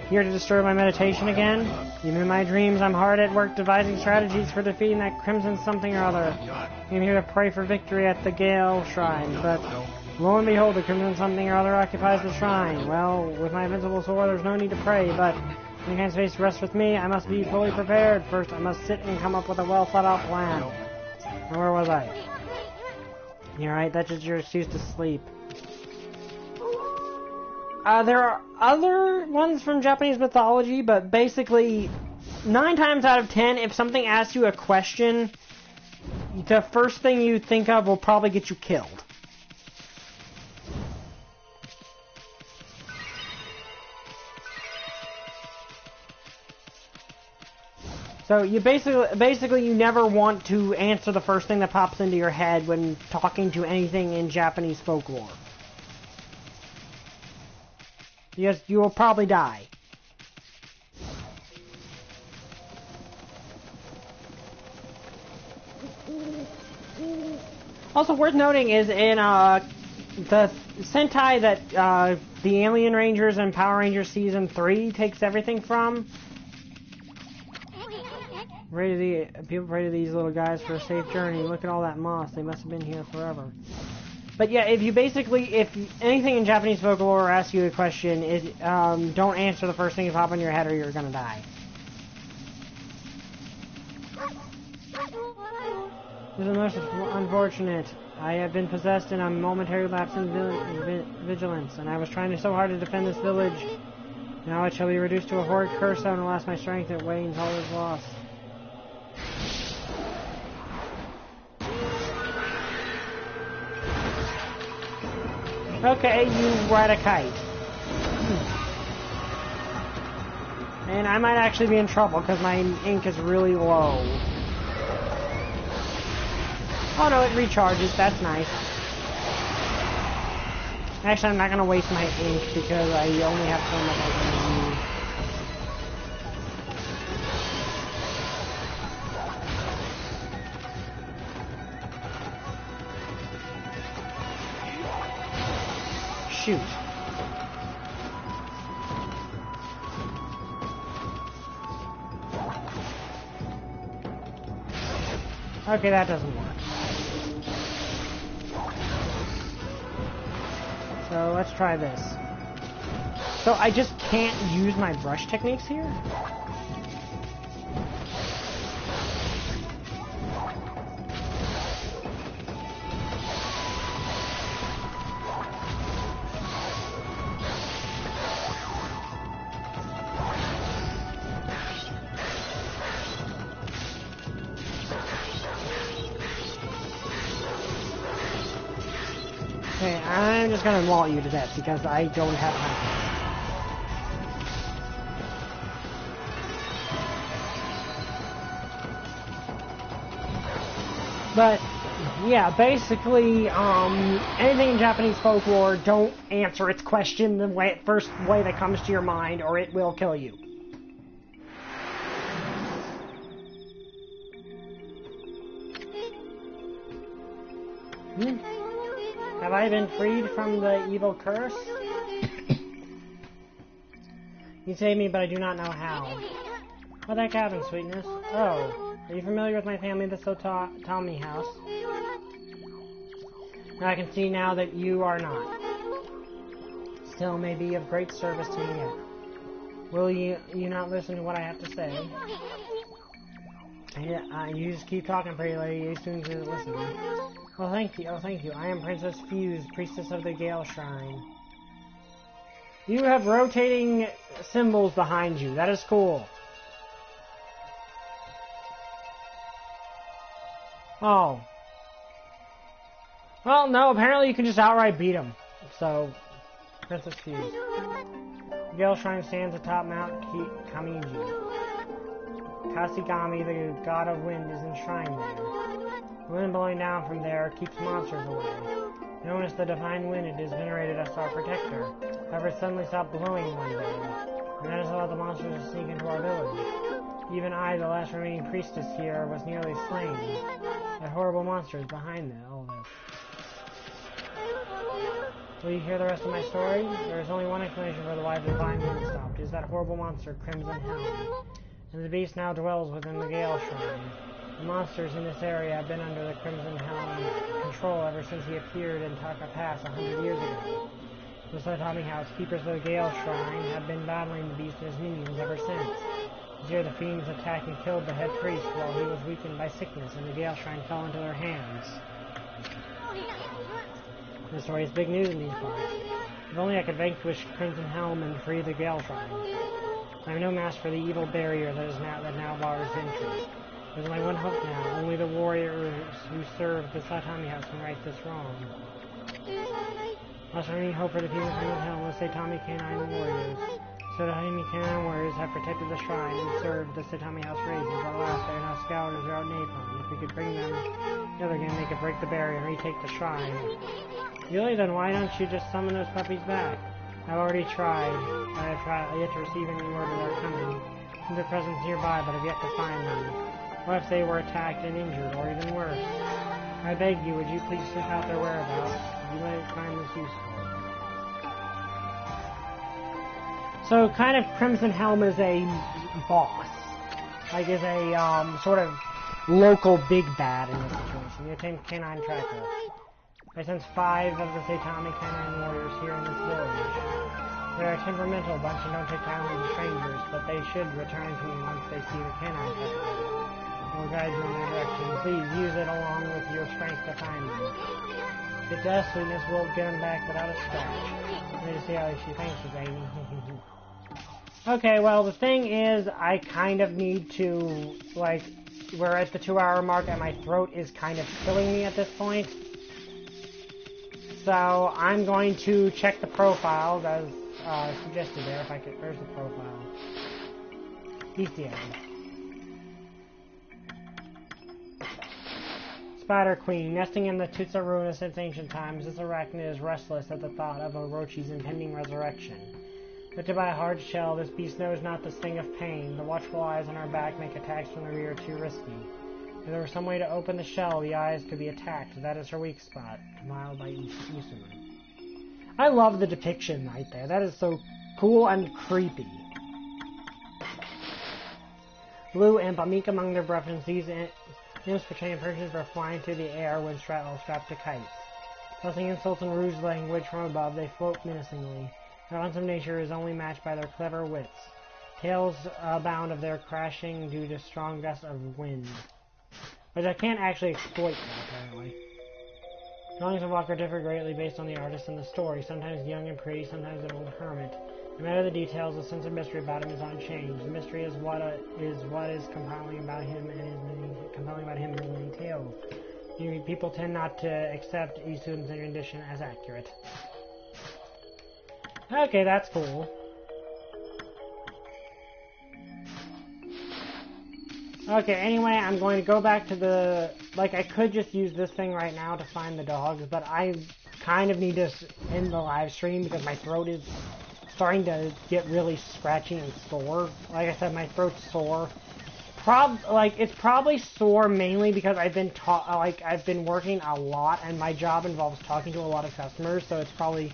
Here to disturb my meditation again? Even in my dreams, I'm hard at work devising strategies for defeating that crimson something or other. I'm here to pray for victory at the Gale Shrine, but lo and behold, the crimson something or other occupies the shrine. Well, with my invincible sword, there's no need to pray, but when kind of space rests with me, I must be fully prepared. First, I must sit and come up with a well-thought-out plan. Now, where was I? You're right, that's just your excuse to sleep. There are other ones from Japanese mythology, but basically, 9 times out of 10, if something asks you a question, the first thing you think of will probably get you killed. So you basically you never want to answer the first thing that pops into your head when talking to anything in Japanese folklore. Because you will probably die. Also worth noting is in the Sentai that the Alien Rangers and Power Rangers Season 3 takes everything from. People pray to these little guys for a safe journey. Look at all that moss. They must have been here forever. But yeah, if anything in Japanese folklore asks you a question, don't answer the first thing you pop in your head or you're gonna die. This is most unfortunate. I have been possessed in a momentary lapse in vigilance, and I was trying so hard to defend this village. Now it shall be reduced to a horrid curse. I will lost my strength. It wanes, all is lost. Okay, you ride a kite. And I might actually be in trouble because my ink is really low. Oh no, it recharges. That's nice. Actually, I'm not going to waste my ink because I only have so much I can use. Shoot. Okay, that doesn't work. So let's try this. So I just can't use my brush techniques here? Okay, I'm just gonna maul you to death because I don't have time. But yeah, basically, anything in Japanese folklore, don't answer its question the first way that comes to your mind, or it will kill you. Have I been freed from the evil curse? You saved me, but I do not know how. What that cabin, sweetness? Oh, are you familiar with my family, the Tommy house? I can see now that you are not. Still may be of great service to me yet. Will you not listen to what I have to say? Yeah, you just keep talking, pretty lady. You soon to listen. Oh, thank you. Oh, thank you. I am Princess Fuse, priestess of the Gale Shrine. You have rotating symbols behind you. That is cool. Oh. Well, no, apparently you can just outright beat him. So, Princess Fuse. The Gale Shrine stands atop Mount Kamiji. Kasigami, the god of wind, is enshrined there. The wind blowing down from there keeps monsters away. Known as the divine wind, it is venerated as our protector. However, it suddenly stopped blowing one day, and that has allowed the monsters to sneak into our village. Even I, the last remaining priestess here, was nearly slain. That horrible monster is behind all this. Will you hear the rest of my story? There is only one explanation for why the divine wind stopped. It is that horrible monster, Crimson Helm. And the beast now dwells within the Gale Shrine. The monsters in this area have been under the Crimson Helm control ever since he appeared in Taka Pass 100 years ago. The Saitami House, keepers of the Gale Shrine, have been battling the beast and his minions ever since. This year the fiends attacked and killed the head priest while he was weakened by sickness, and the Gale Shrine fell into their hands. This story is big news in these parts. If only I could vanquish Crimson Helm and free the Gale Shrine. I have no match for the evil barrier that now bars entry. There's only one hope now. Only the warriors who serve the Saitami House can right this wrong. Unless there any hope for the people of Crimson Helm, let's say Tommy Canine Warriors. Satami Cannon warriors have protected the shrine and served the Satami House raisins. At last, they are now scouters throughout Napon. If we could bring them together again, they could break the barrier and retake the shrine. Really? Then why don't you just summon those puppies back? I've already tried. I have yet to receive any word of their coming. Their presence nearby, but have yet to find them. What if they were attacked and injured, or even worse? I beg you, would you please sniff out their whereabouts? You might find this useful. So, kind of, Crimson Helm is a boss. Like, is a, sort of local big bad in this situation. You obtain canine tracker. I sense 5 of the Satanic canine warriors here in this village. They are a temperamental bunch and don't take kindly to strangers, but they should return to me once they see the canine tracker. I will guide you in their direction. Please use it along with your strength to find them. If it does, sweetness will get them back without a scratch. Let me see how she thanks you, baby. Okay, well, the thing is, I kind of need to, like, we're at the 2-hour mark and my throat is kind of killing me at this point. So, I'm going to check the profiles as suggested there, if I could. Where's the profile? Bestiary. Spider Queen. Nesting in the Tutsa ruin since ancient times, this arachnid is restless at the thought of Orochi's impending resurrection. Lifted by a hard shell, this beast knows not the sting of pain. The watchful eyes on our back make attacks from the rear too risky. If there were some way to open the shell, the eyes could be attacked. That is her weak spot. Compiled by Usuma. I love the depiction right there. That is so cool and creepy. Blue and Bamik among their brethren, these imps portraying Persians were flying through the air when strapped to kites. Tossing insults and rude language from above, they float menacingly. Their awesome nature is only matched by their clever wits. Tales abound of their crashing due to strong gusts of wind. Which I can't actually exploit that, apparently. Drawings of Walker differ greatly based on the artist and the story, sometimes young and pretty, sometimes an old hermit. No matter the details, the sense of mystery about him is unchanged. The mystery is what is compelling about him and his many tales. People tend not to accept Isu's rendition as accurate. Okay, that's cool. Okay, anyway, I'm going to go back to the... Like, I could just use this thing right now to find the dogs, but I kind of need to end the live stream because my throat is starting to get really scratchy and sore. Like I said, my throat's sore. It's probably sore mainly because I've been working a lot, and my job involves talking to a lot of customers, so it's probably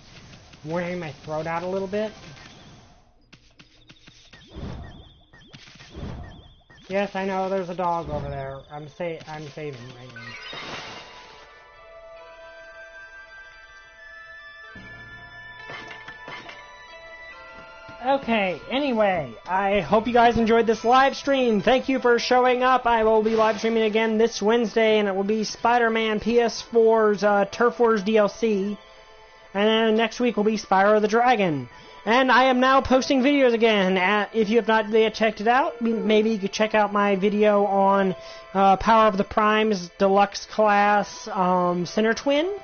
wearing my throat out a little bit. Yes, I know, there's a dog over there. I'm saving right now. Okay, anyway, I hope you guys enjoyed this live stream. Thank you for showing up. I will be live streaming again this Wednesday, and it will be Spider-Man PS4's Turf Wars DLC. And then next week will be Spyro the Dragon. And I am now posting videos again. If you have not yet checked it out, maybe you could check out my video on Power of the Primes Deluxe Class Center Twin.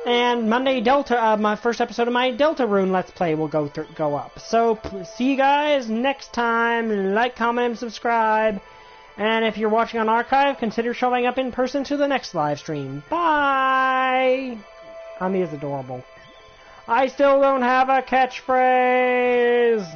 And Monday, my first episode of my Deltarune Let's Play will go up. So, see you guys next time. Like, comment, and subscribe. And if you're watching on archive, consider showing up in person to the next live stream. Bye! Ami is adorable. I still don't have a catchphrase!